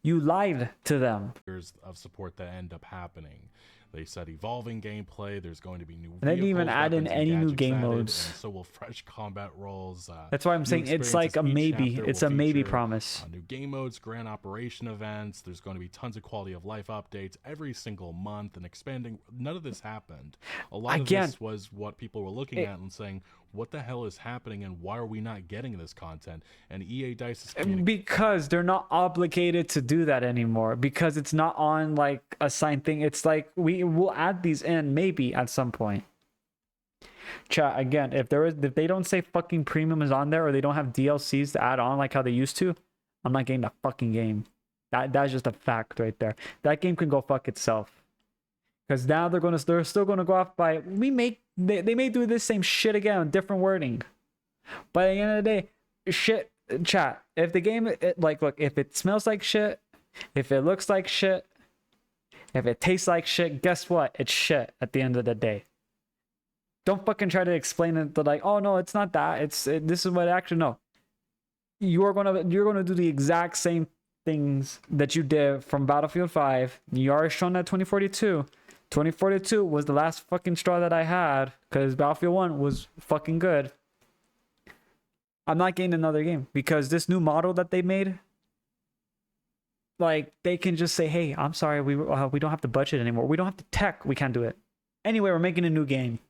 You lied to them. Years of support that end up happening. They said evolving gameplay. There's going to be new. They didn't even add in any new game modes. And so will fresh combat roles. That's why I'm saying it's like a maybe. It's a maybe promise. New game modes, grand operation events. There's going to be tons of quality of life updates every single month and expanding. None of this happened. A lot of this was what people were looking at and saying, what the hell is happening and why are we not getting this content? And EA DICE is because they're not obligated to do that anymore, because it's not on like a signed thing. It's like we will add these in maybe at some point. Chat, again, if they don't say fucking premium is on there, or they don't have DLCs to add on like how they used to, I'm not getting the fucking game. That's just a fact right there. That game can go fuck itself. Because now they're still gonna go off by they may do this same shit again, different wording. But at the end of the day, shit, chat. If the game look, if it smells like shit, if it looks like shit, if it tastes like shit, guess what? It's shit at the end of the day. Don't fucking try to explain it to like, oh no, it's not that. This is what actually no. You're gonna do the exact same things that you did from Battlefield 5. You already shown that 2042. 2042 was the last fucking straw that I had, because Battlefield 1 was fucking good. I'm not getting another game, because this new model that they made, like, they can just say, hey, I'm sorry, we don't have the budget anymore. We don't have the tech. We can't do it. Anyway, we're making a new game.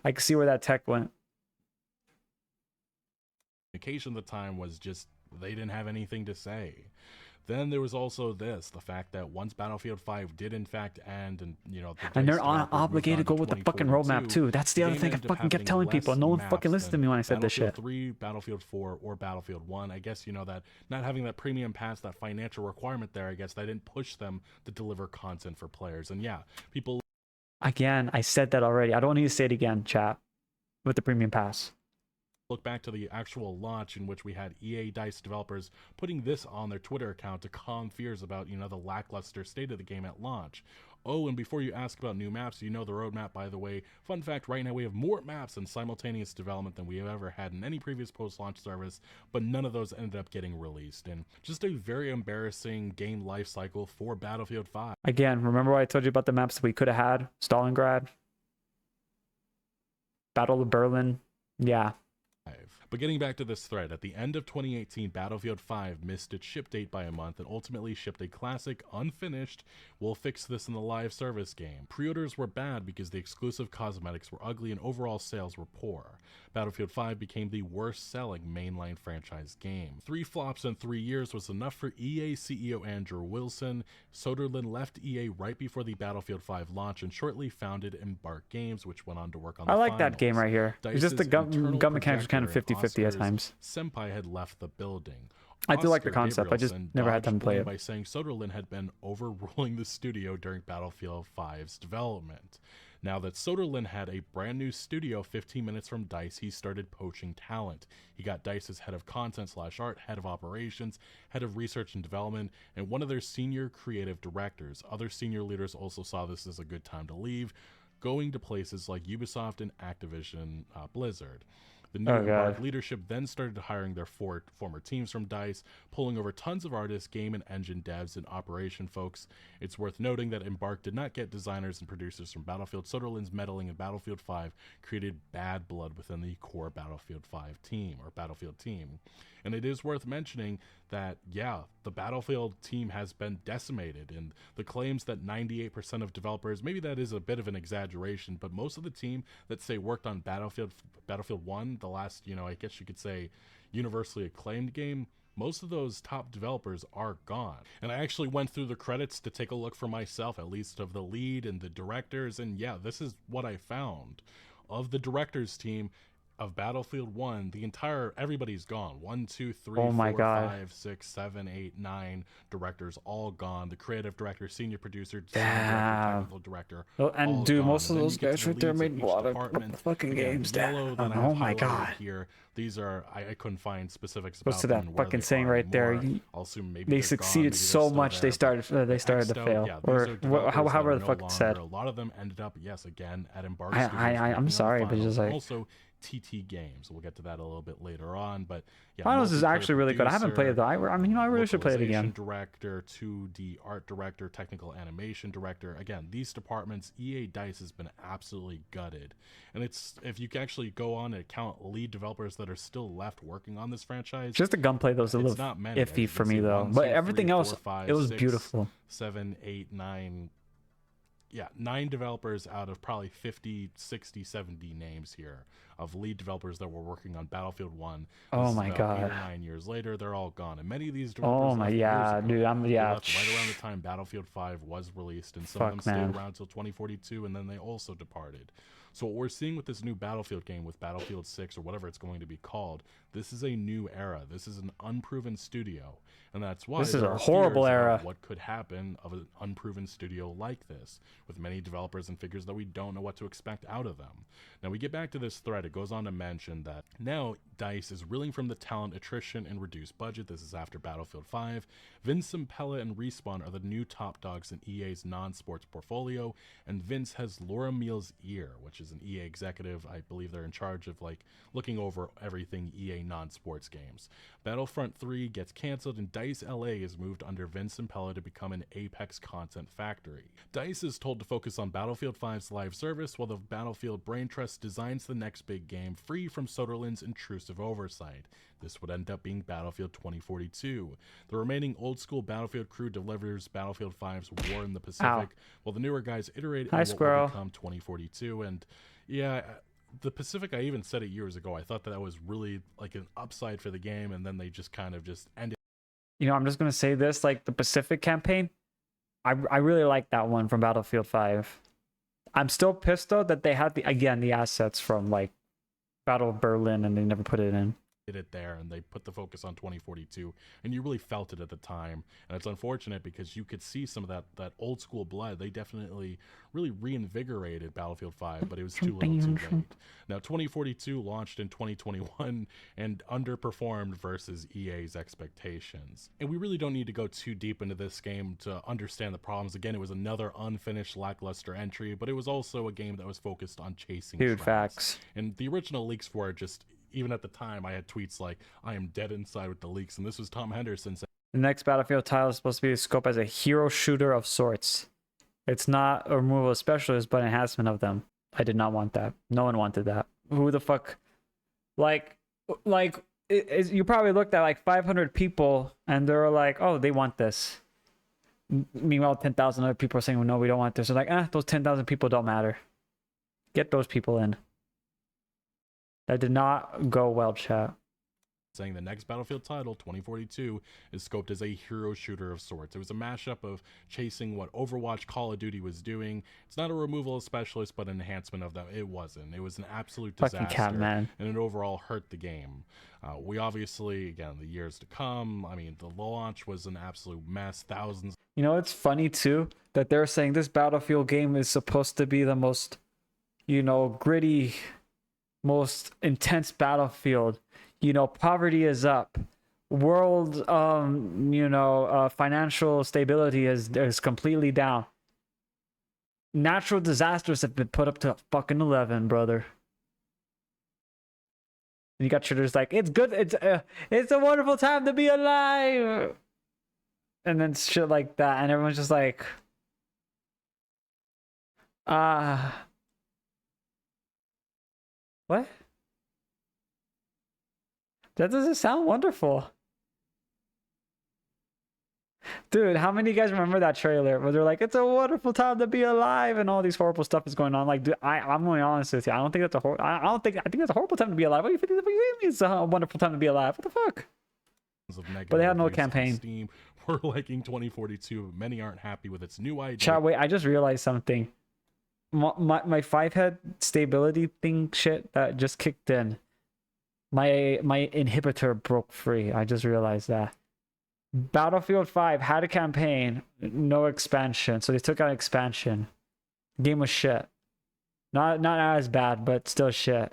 I can see where that tech went. Communication at the time was just, they didn't have anything to say. Then there was also the fact that once Battlefield 5 did in fact end, and you know, and they're obligated to go with the fucking roadmap too. That's the other thing I fucking kept telling people. No one fucking listened to me when I said this shit. Battlefield 3, Battlefield 4, or Battlefield 1. I guess, you know, that not having that premium pass, that financial requirement there, I guess that didn't push them to deliver content for players. And yeah, people. Again, I said that already. I don't need to say it again, chat. With the premium pass. Look back to the actual launch in which we had EA DICE developers putting this on their Twitter account to calm fears about, you know, the lackluster state of the game at launch. Oh, and before you ask about new maps, you know the roadmap, by the way. Fun fact, right now we have more maps in simultaneous development than we have ever had in any previous post-launch service, but none of those ended up getting released. And just a very embarrassing game life cycle for Battlefield 5. Again, remember what I told you about the maps that we could have had? Stalingrad? Battle of Berlin? Yeah. But getting back to this thread, at the end of 2018, Battlefield 5 missed its ship date by a month and ultimately shipped a classic, unfinished, we'll fix this in the live service game. Pre-orders were bad because the exclusive cosmetics were ugly and overall sales were poor. Battlefield 5 became the worst-selling mainline franchise game. 3 flops in 3 years was enough for EA CEO Andrew Wilson. Soderlund left EA right before the Battlefield 5 launch and shortly founded Embark Games, which went on to work on the finals. That game right here. It's just the gun mechanics are kind of 50-50 at times. Senpai had left the building. I do like the concept. I just never had time to play it. By saying Soderlund had been overruling the studio during Battlefield 5's development. Now that Soderlund had a brand new studio 15 minutes from DICE, he started poaching talent. He got DICE's head of content/art, head of operations, head of research and development, and one of their senior creative directors. Other senior leaders also saw this as a good time to leave, going to places like Ubisoft and Activision Blizzard. The new Embark leadership then started hiring their former teams from DICE, pulling over tons of artists, game and engine devs, and operation folks. It's worth noting that Embark did not get designers and producers from Battlefield. Soderlund's meddling in Battlefield 5 created bad blood within the core Battlefield 5 team, or Battlefield team. And it is worth mentioning that, yeah, the Battlefield team has been decimated, and the claims that 98% of developers, maybe that is a bit of an exaggeration, but most of the team that say worked on Battlefield 1, the last, I guess you could say universally acclaimed game, most of those top developers are gone. And I actually went through the credits to take a look for myself, at least of the lead and the directors, and yeah, this is what I found. Of the directors team of Battlefield 1, everybody's gone. 1, 2, 3, 4, 5, 6, 7, 8, 9 directors all gone. The creative director, senior producer, senior director, technical director. And dude, most of those guys right there made a lot of fucking games. Oh my god. Here, these are I couldn't find specifics What's about that fucking saying right there? I'll assume maybe they succeeded so much they started to fail. Yeah, or however the fuck it said. A lot of them ended up, yes, again at Embark. I'm sorry, but just like also TT Games. We'll get to that a little bit later on, but yeah, Finals is actually really good. I haven't played it though. I really should play it again. Director, 2D art director, technical animation director. Again, these departments, EA DICE has been absolutely gutted. And it's, if you can actually go on and count lead developers that are still left working on this franchise, just the gunplay though is a little iffy for me though. But everything else, it was beautiful. 7, 8, 9. Yeah, 9 developers out of probably 50, 60, 70 names here of lead developers that were working on Battlefield 1. Oh my god. 8 or 9 years later, they're all gone. And many of these developers dude, left right around the time Battlefield 5 was released, and some of them stayed around until 2042, and then they also departed. So what we're seeing with this new Battlefield game, with Battlefield 6 or whatever it's going to be called, this is a new era. This is an unproven studio, and that's why this is a horrible era. What could happen of an unproven studio like this, with many developers and figures that we don't know what to expect out of them. Now we get back to this thread. It goes on to mention that now DICE is reeling from the talent attrition and reduced budget. This is after Battlefield 5. Vince Impella and Respawn are the new top dogs in EA's non-sports portfolio, and Vince has Laura Meal's ear, which is an EA executive. I believe they're in charge of like looking over everything EA non-sports games. Battlefront 3 gets canceled, and DICE LA is moved under Vince Impella to become an Apex content factory. DICE is told to focus on Battlefield 5's live service, while the Battlefield Brain Trust designs the next big game free from Soderlund's intrusive oversight. This would end up being Battlefield 2042. The remaining old-school Battlefield crew delivers Battlefield 5's War in the Pacific, while the newer guys iterate on what will become 2042. And yeah, the Pacific, I even said it years ago, I thought that was really like an upside for the game, and then they just kind of just ended. I'm just going to say this, like the Pacific campaign, I really like that one from Battlefield 5. I'm still pissed though that they had the assets from like Battle of Berlin and they never put it in. It there, and they put the focus on 2042, and you really felt it at the time. And it's unfortunate because you could see some of that old school blood. They definitely really reinvigorated Battlefield 5, but it was too little too late. Now 2042 launched in 2021 and underperformed versus EA's expectations, and we really don't need to go too deep into this game to understand the problems. Again, it was another unfinished lackluster entry, but it was also a game that was focused on chasing trends. Facts. And the original leaks were just, even at the time, I had tweets like, I am dead inside with the leaks, and this was Tom Henderson saying, the next Battlefield title is supposed to be scoped as a hero shooter of sorts. It's not a removal of specialists, but enhancement of them. I did not want that. No one wanted that. Who the fuck? You probably looked at like 500 people, and they were like, oh, they want this. Meanwhile, 10,000 other people are saying, well, no, we don't want this. They're like, those 10,000 people don't matter. Get those people in. That did not go well, chat. Saying the next Battlefield title, 2042, is scoped as a hero shooter of sorts. It was a mashup of chasing what Overwatch Call of Duty was doing. It's not a removal of specialists, but an enhancement of them. It wasn't. It was an absolute disaster. Fucking cat, man. And it overall hurt the game. We obviously, again, the years to come, I mean, the launch was an absolute mess. Thousands. It's funny, too, that they're saying this Battlefield game is supposed to be the most you know, gritty, most intense battlefield. You know, poverty is up. World, you know, financial stability is completely down. Natural disasters have been put up to fucking 11, brother. And you got shooters like, it's good, it's a wonderful time to be alive, and then shit like that, and everyone's just like, what? That doesn't sound wonderful. Dude, how many of you guys remember that trailer where they're like, it's a wonderful time to be alive, and all these horrible stuff is going on? Like, dude, I'm going to be honest with you. I don't think that's I think that's a horrible time to be alive. What do you think it's a wonderful time to be alive? What the fuck? But they had no campaign. Steam, we're liking 2042. Many aren't happy with its new idea. Chat, wait, I just realized something. My 5-head stability thing shit that just kicked in. My inhibitor broke free. I just realized that. Battlefield 5 had a campaign, no expansion, so they took out expansion. Game was shit. Not as bad, but still shit.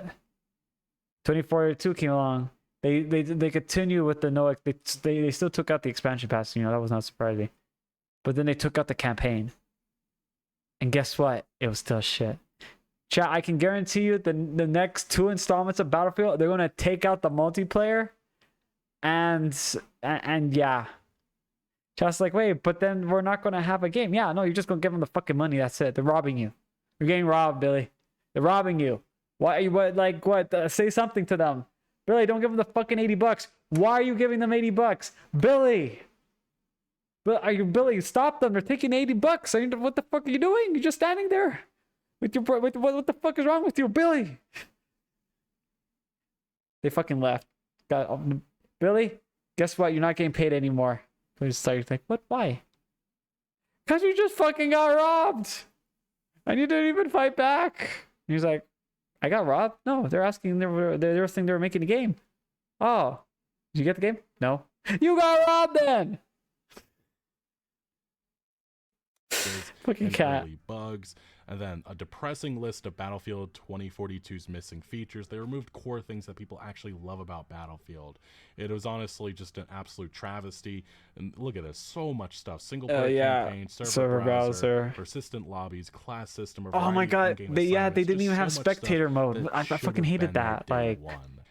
2042 came along. They continue with the no. They still took out the expansion pass. You know, that was not surprising. But then they took out the campaign. And guess what? It was still shit. Chat, I can guarantee you the next 2 installments of Battlefield, they're gonna take out the multiplayer. And yeah. Just like, wait, but then we're not gonna have a game. Yeah, no, you're just gonna give them the fucking money. That's it. They're robbing you. You're getting robbed, Billy. They're robbing you. Why? What? Say something to them, Billy. Don't give them the fucking $80. Why are you giving them $80, Billy? Billy? Stop them. They're taking $80. What the fuck are you doing? You're just standing there. What the fuck is wrong with you, Billy? They fucking left. Billy, guess what? You're not getting paid anymore. Please start like, what? Why? Because you just fucking got robbed. And you didn't even fight back. And he's like, I got robbed? No, they're asking, they were saying they were making a game. Oh, did you get the game? No. You got robbed then. Fucking cat. Bugs, and then a depressing list of Battlefield 2042's missing features. They removed core things that people actually love about Battlefield. It was honestly just an absolute travesty. And look at this, so much stuff: single player campaign, server browser, persistent lobbies, class system. Oh my god, they didn't even have spectator mode. I fucking hated that. Like,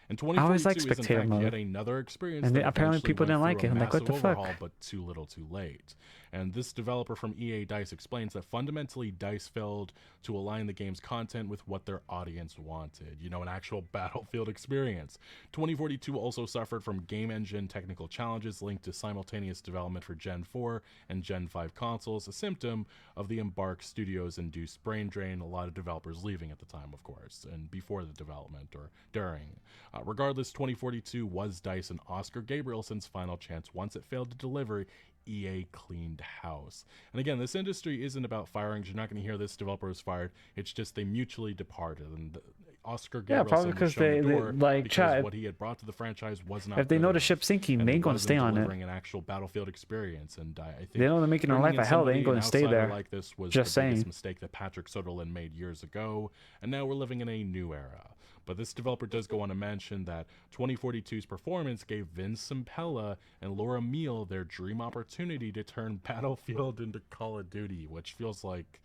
and I always like spectator mode. Yet another experience, and apparently people didn't like it. I'm like, what the fuck? But too little, too late. And this developer from EA DICE explains that fundamentally DICE failed to align the game's content with what their audience wanted. You know, an actual Battlefield experience. 2042 also suffered from game engine technical challenges linked to simultaneous development for Gen 4 and Gen 5 consoles, a symptom of the Embark Studios' induced brain drain, a lot of developers leaving at the time, of course, and before the development or during. Regardless, 2042 was DICE and Oscar Gabrielson's final chance. Once it failed to deliver, EA cleaned house. And again, this industry isn't about firings. You're not going to hear this developer was fired. It's just they mutually departed. And Oscar Gabrielson, probably because they like because what he had brought to the franchise was not. If they know the ship's sinking, they ain't going to stay on it. An actual Battlefield experience, and I think they know they're making their life a hell. They ain't going to stay there. Like this was just the saying. biggest mistake that Patrick Soderlund made years ago, and now we're living in a new era. But this developer does go on to mention that 2042's performance gave Vince Zampella and Laura Meal their dream opportunity to turn Battlefield into Call of Duty, which feels like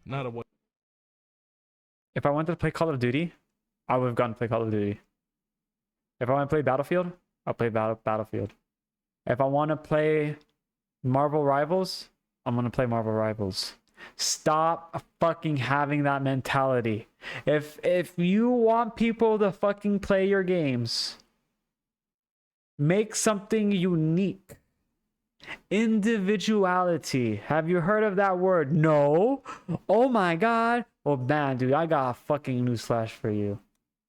not a. If I wanted to play Call of Duty, I would have gone to play Call of Duty. If I want to play Battlefield, I'll play Battlefield. If I want to play Marvel Rivals, I'm going to play Marvel Rivals. Stop fucking having that mentality. If you want people to fucking play your games, make something unique. Individuality. Have you heard of that word? No. Oh my god. Oh man, dude, I got a fucking newsflash for you.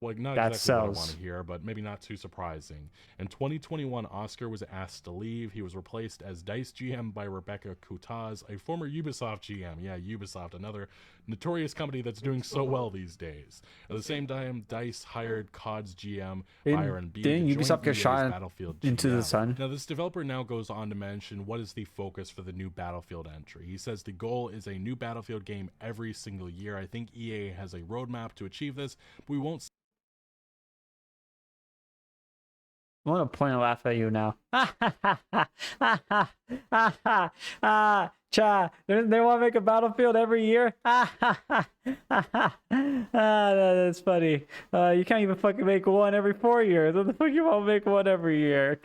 Like, not that exactly what I want sells. to hear, but maybe not too surprising. In 2021, Oscar was asked to leave. He was replaced as DICE GM by Rebecca Kutaz, a former Ubisoft GM. Yeah, Ubisoft, another notorious company that's doing so well these days. At the same time, DICE hired COD's GM, Byron B, to Didn't join Ubisoft get EA's shot Battlefield into the GM. sun? Now, this developer now goes on to mention what is the focus for the new Battlefield entry. He says the goal is a new Battlefield game every single year. I think EA has a roadmap to achieve this, but we won't. I want to point and laugh at you now. Cha, they want to make a Battlefield every year. That's funny. You can't even fucking make one every 4 years. What the fuck you want to make one every year?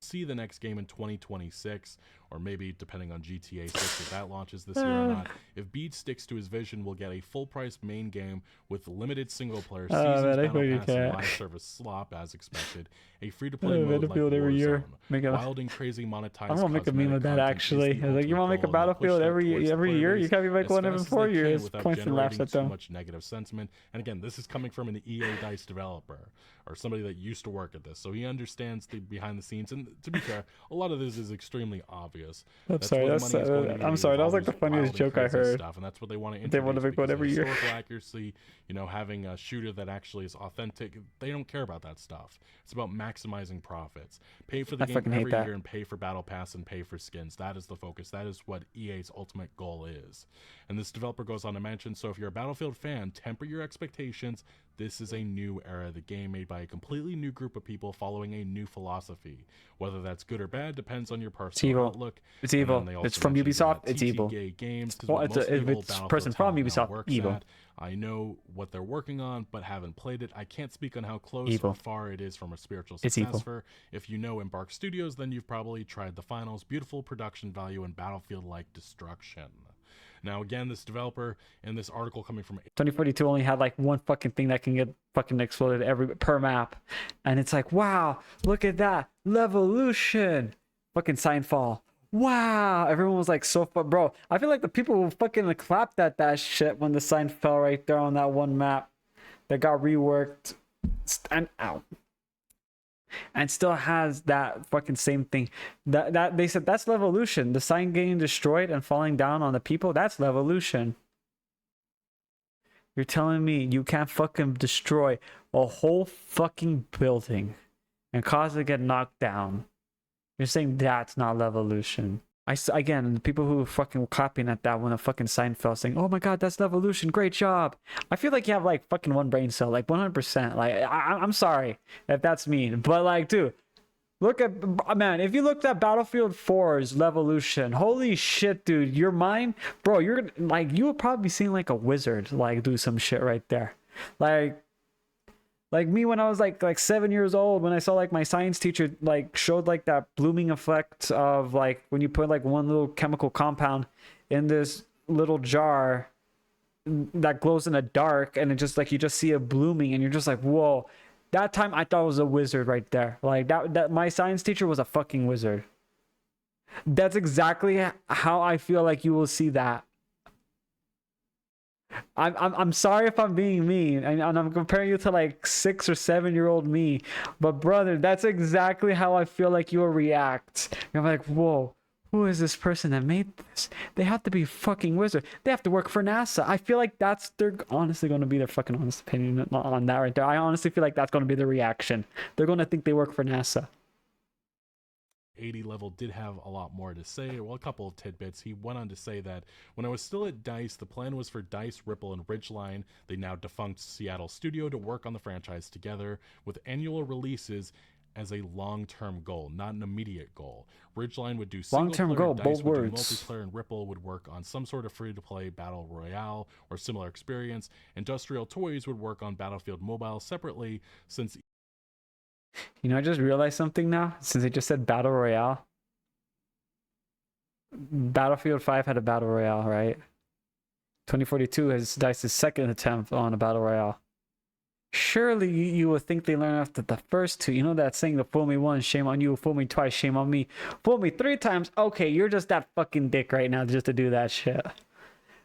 See the next game in 2026, or maybe depending on GTA 6 if that launches this year or not. If Beat sticks to his vision, we'll get a full-price main game with limited single-player seasons, battle pass, and live service slop as expected. A free-to-play mode like Battlefield every year. Warzone. Wild and crazy monetized. I'm gonna make a meme of that actually. Like, you want to make a Battlefield every year? You can't be make one every 4 years. Points and laughs at them. Too much negative sentiment. And again, this is coming from an EA DICE developer or somebody that used to work at this, so he understands the behind the scenes. And to be fair, a lot of this is extremely obvious. I'm sorry. That was like the funniest joke I heard. Stuff, and that's what they want to introduce. They want to make one every year. Historical accuracy, you know, having a shooter that actually is authentic. They don't care about that stuff. It's about maximizing profits. Pay for the game every year and pay for battle pass and pay for skins. That is the focus. That is what EA's ultimate goal is. And this developer goes on to mention, so if you're a Battlefield fan, temper your expectations. This is a new era, the game made by a completely new group of people following a new philosophy. Whether that's good or bad depends on your personal outlook. It's evil. It's from Ubisoft. It's evil. Games, it's a person from Ubisoft. Evil. I know what they're working on, but haven't played it. I can't speak on how close or far it is from a spiritual successor. If you know Embark Studios, then you've probably tried the finals, beautiful production value, and Battlefield-like destruction. Now, again, this developer in this article coming from 2042 only had like one fucking thing that can get fucking exploded per map, and it's like, wow, look at that Levolution, fucking Signfall. Wow, everyone was like so fun, bro. I feel like the people who fucking clapped at that shit when the sign fell right there on that one map that got reworked and out. And still has that fucking same thing. That they said that's Levolution. The sign getting destroyed and falling down on the people, that's Levolution. You're telling me you can't fucking destroy a whole fucking building and cause it to get knocked down? You're saying that's not Levolution. Again, the people who were fucking clapping at that when a fucking sign fell, saying, "Oh my god, that's Levolution, great job." I feel like you have like fucking one brain cell, like 100%. Like, I'm sorry if that's mean, but like, dude, look at, man, if you looked at Battlefield 4's Levolution, holy shit, dude, your mind, bro, you're like, you would probably be seeing like a wizard like do some shit right there. Like me when I was like 7 years old, when I saw like my science teacher like showed like that blooming effect of like when you put like one little chemical compound in this little jar that glows in the dark, and it just like you just see it blooming, and you're just like, whoa. That time I thought it was a wizard right there. Like that my science teacher was a fucking wizard. That's exactly how I feel like you will see that. I'm sorry if I'm being mean, and I'm comparing you to like 6 or 7 year old me, but brother, that's exactly how I feel like you will react. You're like, whoa, who is this person that made this? They have to be a fucking wizard. They have to work for NASA. I feel like they're honestly going to be their fucking honest opinion on that right there. I honestly feel like that's going to be their reaction. They're going to think they work for NASA. 80 level did have a lot more to say. Well, a couple of tidbits. He went on to say that when I was still at DICE, the plan was for DICE, Ripple, and Ridgeline, the now defunct Seattle studio, to work on the franchise together with annual releases as a long-term goal, not an immediate goal. Ridgeline would do long-term goal, bold words. Multiplayer, and Ripple would work on some sort of free-to-play battle royale or similar experience. Industrial Toys would work on Battlefield Mobile separately, since you know, I just realized something now, since I just said Battle Royale. Battlefield 5 had a Battle Royale, right? 2042 has DICE's second attempt on a Battle Royale. Surely you would think they learned after the first two. You know that saying, the fool me once, shame on you. Fool me twice, shame on me. Fool me 3 times. Okay, you're just that fucking dick right now just to do that shit.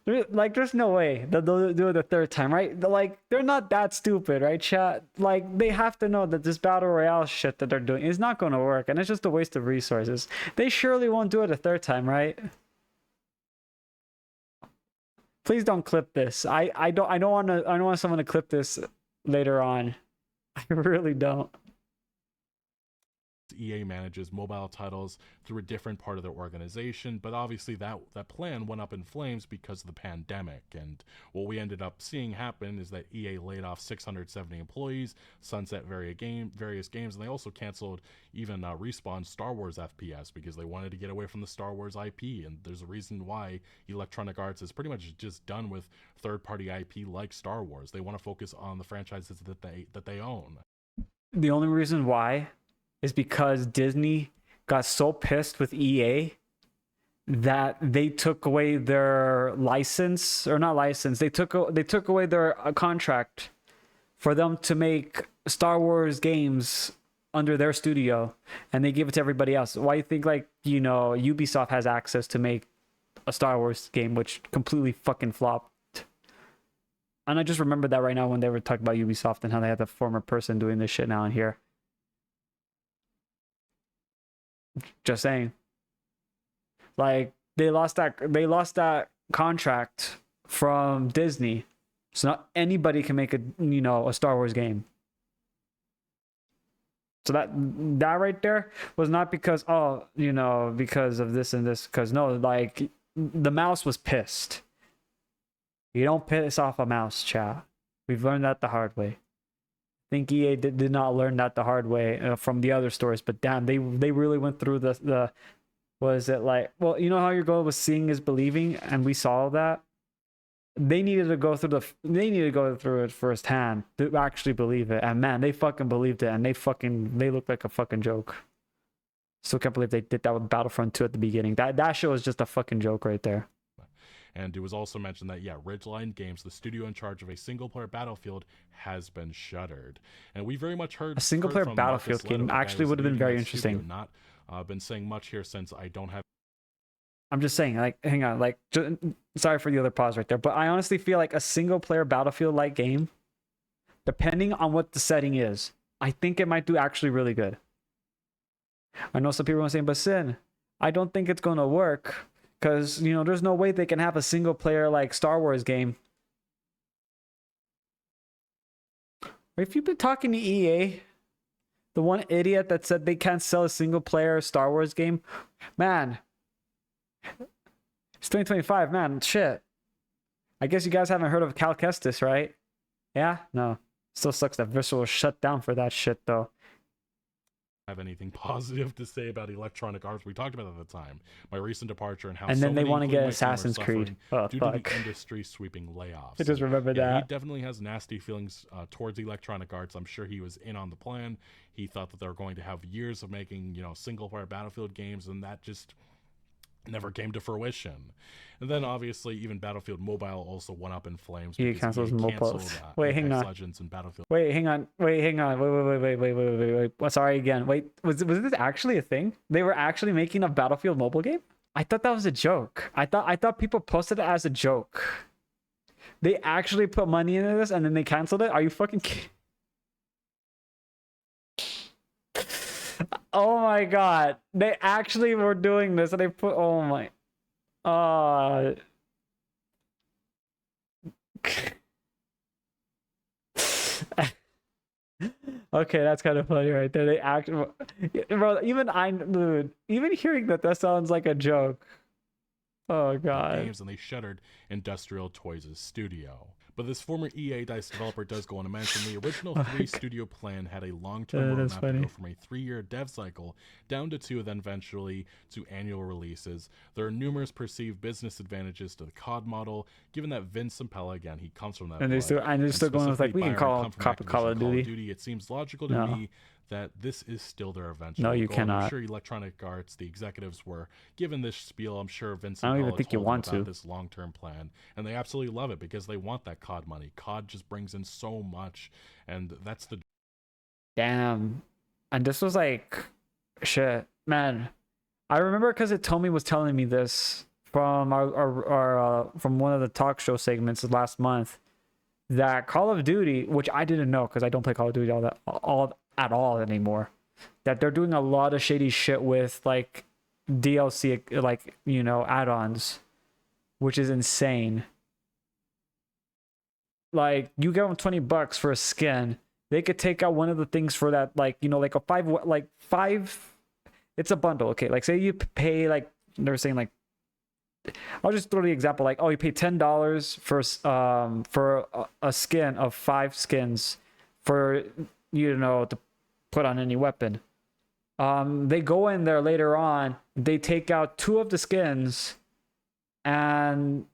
Like, there's no way that they'll do it the third time, right? Like, they're not that stupid, right, chat? Like, they have to know that this battle royale shit that they're doing is not going to work, and it's just a waste of resources. They surely won't do it a third time, right? Please don't clip this. I don't want someone to clip this later on. I really don't. EA manages mobile titles through a different part of their organization, but obviously that plan went up in flames because of the pandemic. And what we ended up seeing happen is that EA laid off 670 employees, sunset various games, and they also canceled even Respawn's Star Wars FPS because they wanted to get away from the Star Wars IP. And there's a reason why Electronic Arts is pretty much just done with third-party IP like Star Wars. They want to focus on the franchises that they own. The only reason why is because Disney got so pissed with EA that they took away their license, or not license, they took away their contract for them to make Star Wars games under their studio, and they gave it to everybody else. Why do you think, like, you know, Ubisoft has access to make a Star Wars game, which completely fucking flopped? And I just remembered that right now when they were talking about Ubisoft and how they had the former person doing this shit now in here. Just saying. Like, they lost that contract from Disney, so not anybody can make a Star Wars game. So that right there was not because because of this and this, because no, like, the mouse was pissed. You don't piss off a mouse, chat. We've learned that the hard way. I think EA did not learn that the hard way from the other stores, but damn, they really went through the was it like, well, you know how your goal was seeing is believing, and we saw that. They needed to go through it firsthand to actually believe it, and man, they fucking believed it, and they looked like a fucking joke. Still can't believe they did that with Battlefront 2 at the beginning. That show was just a fucking joke right there. And it was also mentioned that, Ridgeline Games, the studio in charge of a single-player Battlefield, has been shuttered. And we very much heard... A single-player Battlefield game actually would have been very interesting. Not been saying much here since I don't have... I'm just saying, like, hang on, like, sorry for the other pause right there, but I honestly feel like a single-player Battlefield-like game, depending on what the setting is, I think it might do actually really good. I know some people are saying, but Sin, I don't think it's going to work. Because, there's no way they can have a single player like Star Wars game. If you've been talking to EA, the one idiot that said they can't sell a single player Star Wars game, man, it's 2025, man, shit. I guess you guys haven't heard of Cal Kestis, right? Yeah? No. Still sucks that Visceral was shut down for that shit, though. Have anything positive to say about Electronic Arts. We talked about it at the time. My recent departure and how and then they want to get Assassin's Creed. Oh, due fuck. to the industry sweeping layoffs. I just remember that. He definitely has nasty feelings towards Electronic Arts. I'm sure he was in on the plan. He thought that they were going to have years of making, single-player Battlefield games, and that just never came to fruition. And then obviously even Battlefield Mobile also went up in flames. He cancels mobile. Wait, hang on. Legends and Battlefield. Wait, hang on. Wait. Well, sorry again. Wait, was this actually a thing? They were actually making a Battlefield mobile game? I thought that was a joke. I thought people posted it as a joke. They actually put money into this and then they canceled it? Are you fucking kidding? Oh my god. They actually were doing this and they put, oh my. Okay, that's kind of funny right there. They actually, bro, even hearing that sounds like a joke. Oh god. Games, and they shuttered Industrial Toys' studio. But this former EA DICE developer does go on to mention the original 3-studio plan had a long-term roadmap to go from a 3-year dev cycle down to 2, then eventually to annual releases. There are numerous perceived business advantages to the COD model, given that Vince Zampella, again, he comes from that. And they're still going with, like, we can call of Duty. It seems logical to me that this is still their eventual No, you goal. cannot. I'm sure Electronic Arts, the executives, were given this spiel. I'm sure Vince I don't even Zampella think you told want them about to. this long-term plan, and they absolutely love it because they want that COD money. COD just brings in so much, and that's the... Damn. And this was like, shit, man. I remember because Tommy was telling me this from from one of the talk show segments last month that Call of Duty, which I didn't know because I don't play Call of Duty at all anymore, that they're doing a lot of shady shit with like DLC, like, you know, add-ons, which is insane. Like, you give them $20 for a skin, they could take out one of the things for that, like, you know, like five, it's a bundle. Okay, like say you pay, like they're saying, like, I'll just throw the example, like, oh, you pay $10 for a skin of 5 skins for, you know, to put on any weapon. They go in there later on, they take out 2 of the skins, and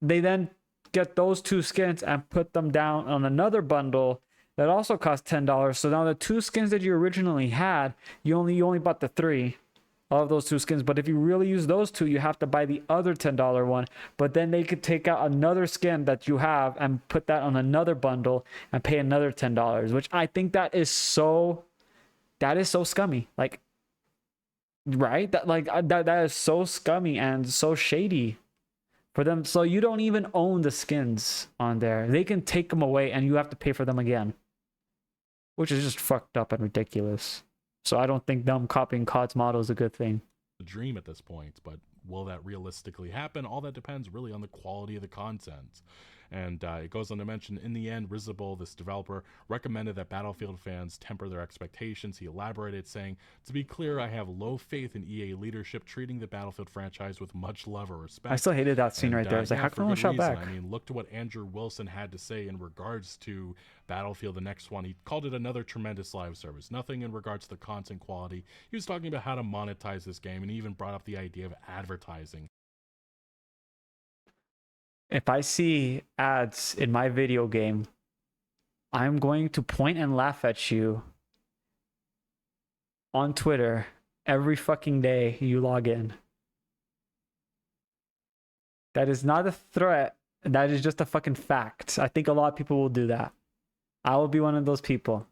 they then get those 2 skins and put them down on another bundle that also costs $10. So now the 2 skins that you originally had, you only bought the 3 of those 2 skins. But if you really use those 2, you have to buy the other $10 one. But then they could take out another skin that you have and put that on another bundle and pay another $10, which I think that is so scummy. Like, right? That is so scummy and so shady for them. So you don't even own the skins on there. They can take them away and you have to pay for them again, which is just fucked up and ridiculous. So I don't think them copying COD's model is a good thing. The dream at this point, but will that realistically happen? All that depends really on the quality of the content. And it goes on to mention, in the end, Risible, this developer, recommended that Battlefield fans temper their expectations. He elaborated, saying, "To be clear, I have low faith in EA leadership treating the Battlefield franchise with much love or respect." I still hated that scene right there. It's like, how come no one shot back? I mean, look to what Andrew Wilson had to say in regards to Battlefield, the next one. He called it another tremendous live service. Nothing in regards to the content quality. He was talking about how to monetize this game, and he even brought up the idea of advertising. If I see ads in my video game, I'm going to point and laugh at you on Twitter every fucking day you log in. That is not a threat. That is just a fucking fact. I think a lot of people will do that. I will be one of those people.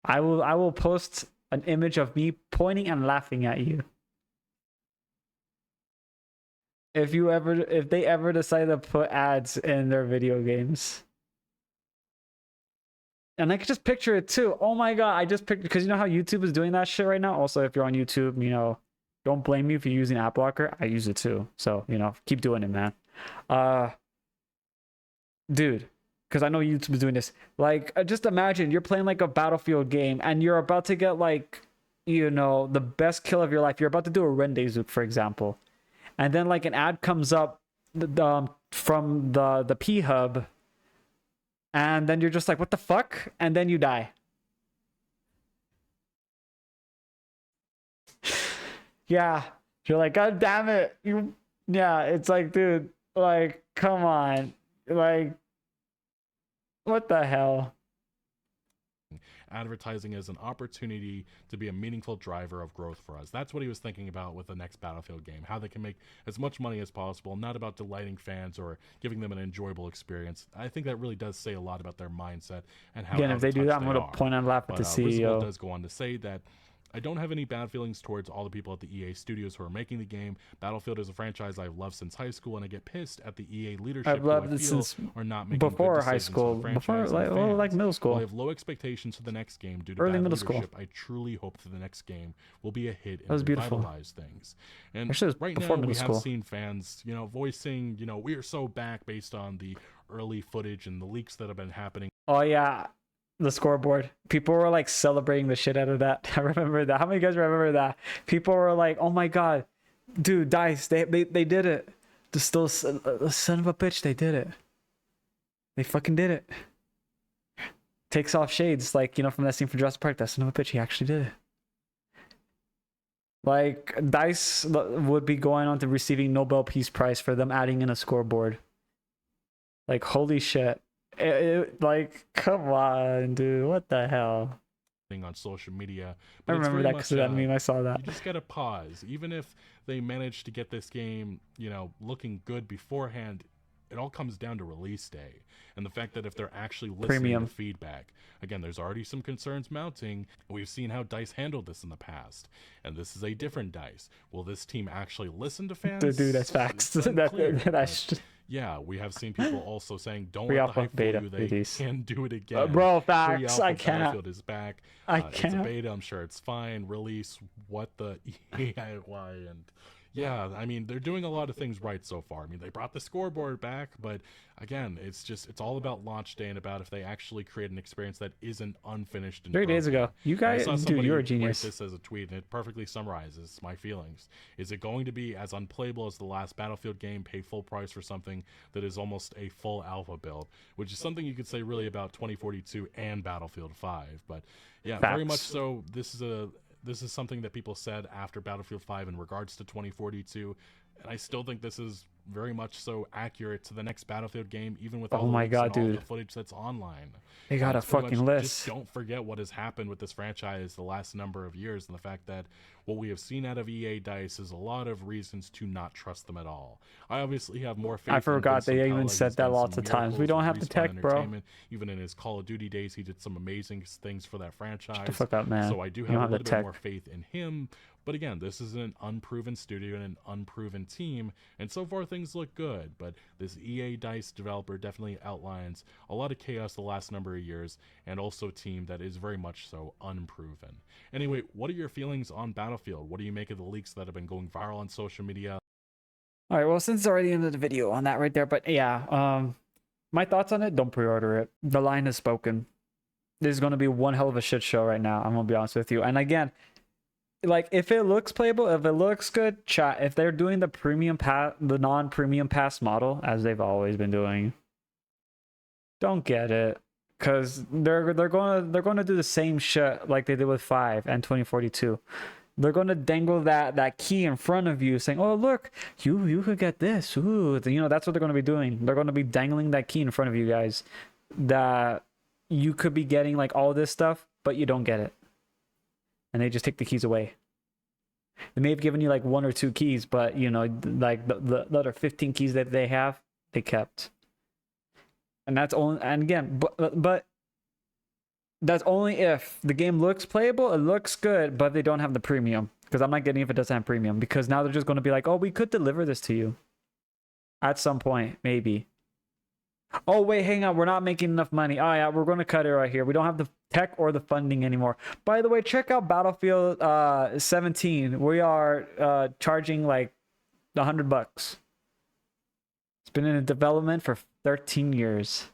I will post an image of me pointing and laughing at you. If they ever decide to put ads in their video games. And I could just picture it too. Oh my god, I just pictured, because you know how YouTube is doing that shit right now? Also, if you're on YouTube, you know, don't blame me if you're using ad blocker. I use it too. So, you know, keep doing it, man. Dude, because I know YouTube is doing this. Like, just imagine you're playing like a Battlefield game and you're about to get, like, you know, the best kill of your life. You're about to do a Rendezook, for example. And then like an ad comes up from the P hub, and then you're just like, what the fuck? And then you die. Yeah, you're like, god damn it. Yeah, it's like, dude, like, come on, like, what the hell? Advertising as an opportunity to be a meaningful driver of growth for us. That's what he was thinking about with the next Battlefield game, how they can make as much money as possible, not about delighting fans or giving them an enjoyable experience. I think that really does say a lot about their mindset and how, again, if they do that, I'm going to point and laugh at the CEO. Does go on to say that, "I don't have any bad feelings towards all the people at the EA studios who are making the game. Battlefield is a franchise I've loved since high school, and I get pissed at the EA leadership I've loved it since are not making before high school, before like middle school. I have low expectations for the next game due to early bad middle leadership. school. I truly hope that the next game will be a hit and That was beautiful. revitalize things." And Actually, it was right before now we middle have school. seen fans, you know, voicing, you know, we are so back based on the early footage and the leaks that have been happening. Oh yeah, the scoreboard. People were like celebrating the shit out of that. I remember that. How many of you guys remember that? People were like, "Oh my god, dude, DICE, they did it. The still son of a bitch, they did it. They fucking did it." Takes off shades, like, you know, from that scene from Jurassic Park. That son of a bitch, he actually did it. Like, DICE would be going on to receiving Nobel Peace Prize for them adding in a scoreboard. Like, holy shit. Like, come on, dude. What the hell? On social media. I remember that because of that meme. I saw that. You just gotta pause. Even if they managed to get this game, you know, looking good beforehand, it all comes down to release day and the fact that if they're actually listening Premium to feedback. Again, there's already some concerns mounting. We've seen how DICE handled this in the past, and this is a different DICE. Will this team actually listen to fans? Dude, that's facts. It's unclear, That's but yeah, we have seen people also saying, don't Free let the alpha, hype beta, fool you. They release. can do it again. bro, Free facts. alpha I can't. Battlefield is back. I It's a can't. beta. I'm sure it's fine. Release what the EIY and yeah, I mean, they're doing a lot of things right so far. I mean, they brought the scoreboard back, but again, it's all about launch day and about if they actually create an experience that isn't unfinished and 3 days broken. ago. You And I guys, saw dude, somebody you're a write genius. this as a tweet, and it perfectly summarizes my feelings. Is it going to be as unplayable as the last Battlefield game, pay full price for something that is almost a full alpha build, which is something you could say really about 2042 and Battlefield 5. But yeah, very much Facts. so. This is something that people said after Battlefield 5 in regards to 2042, and I still think this is very much so accurate to the next Battlefield game, even with all Oh the my leaks God, and all dude. the footage that's online. They got a It's pretty fucking much list. Just don't forget what has happened with this franchise the last number of years, and the fact that what we have seen out of EA DICE is a lot of reasons to not trust them at all. I obviously have more faith. I in forgot Vincent they even Pella. said He's that done lots some of times. We miracles don't with have the Respawn tech, bro. Entertainment. Even in his Call of Duty days, he did some amazing things for that franchise. Shut the fuck up, man. So I do You have don't a have the little bit tech. more faith in him. But again, this is an unproven studio and an unproven team, and so far things look good. But this EA DICE developer definitely outlines a lot of chaos the last number of years, and also a team that is very much so unproven. Anyway, what are your feelings on Battlefield? What do you make of the leaks that have been going viral on social media? All right, well, since it's already into the video on that right there, but yeah, my thoughts on it, don't pre-order it. The line has spoken. This is going to be one hell of a shit show right now. I'm going to be honest with you. And again, like, if it looks playable, if it looks good, chat. If they're doing the premium pass, the non-premium pass model, as they've always been doing, don't get it, because they're going to do the same shit like they did with 5 and 2042. They're going to dangle that key in front of you, saying, "Oh, look, you could get this." Ooh, you know, that's what they're going to be doing. They're going to be dangling that key in front of you guys, that you could be getting like all this stuff, but you don't get it, and they just take the keys away. They may have given you like 1 or 2 keys, but you know, like the other 15 keys that they have, they kept. And that's only, and again, but that's only if the game looks playable, it looks good, but they don't have the premium. Because I'm not getting it if it doesn't have premium. Because now they're just going to be like, "Oh, we could deliver this to you at some point, maybe. Oh, wait, hang on. We're not making enough money. Oh, yeah, we're going to cut it right here. We don't have the tech or the funding anymore." By the way, check out Battlefield 17. We are charging like $100. It's been in development for 13 years.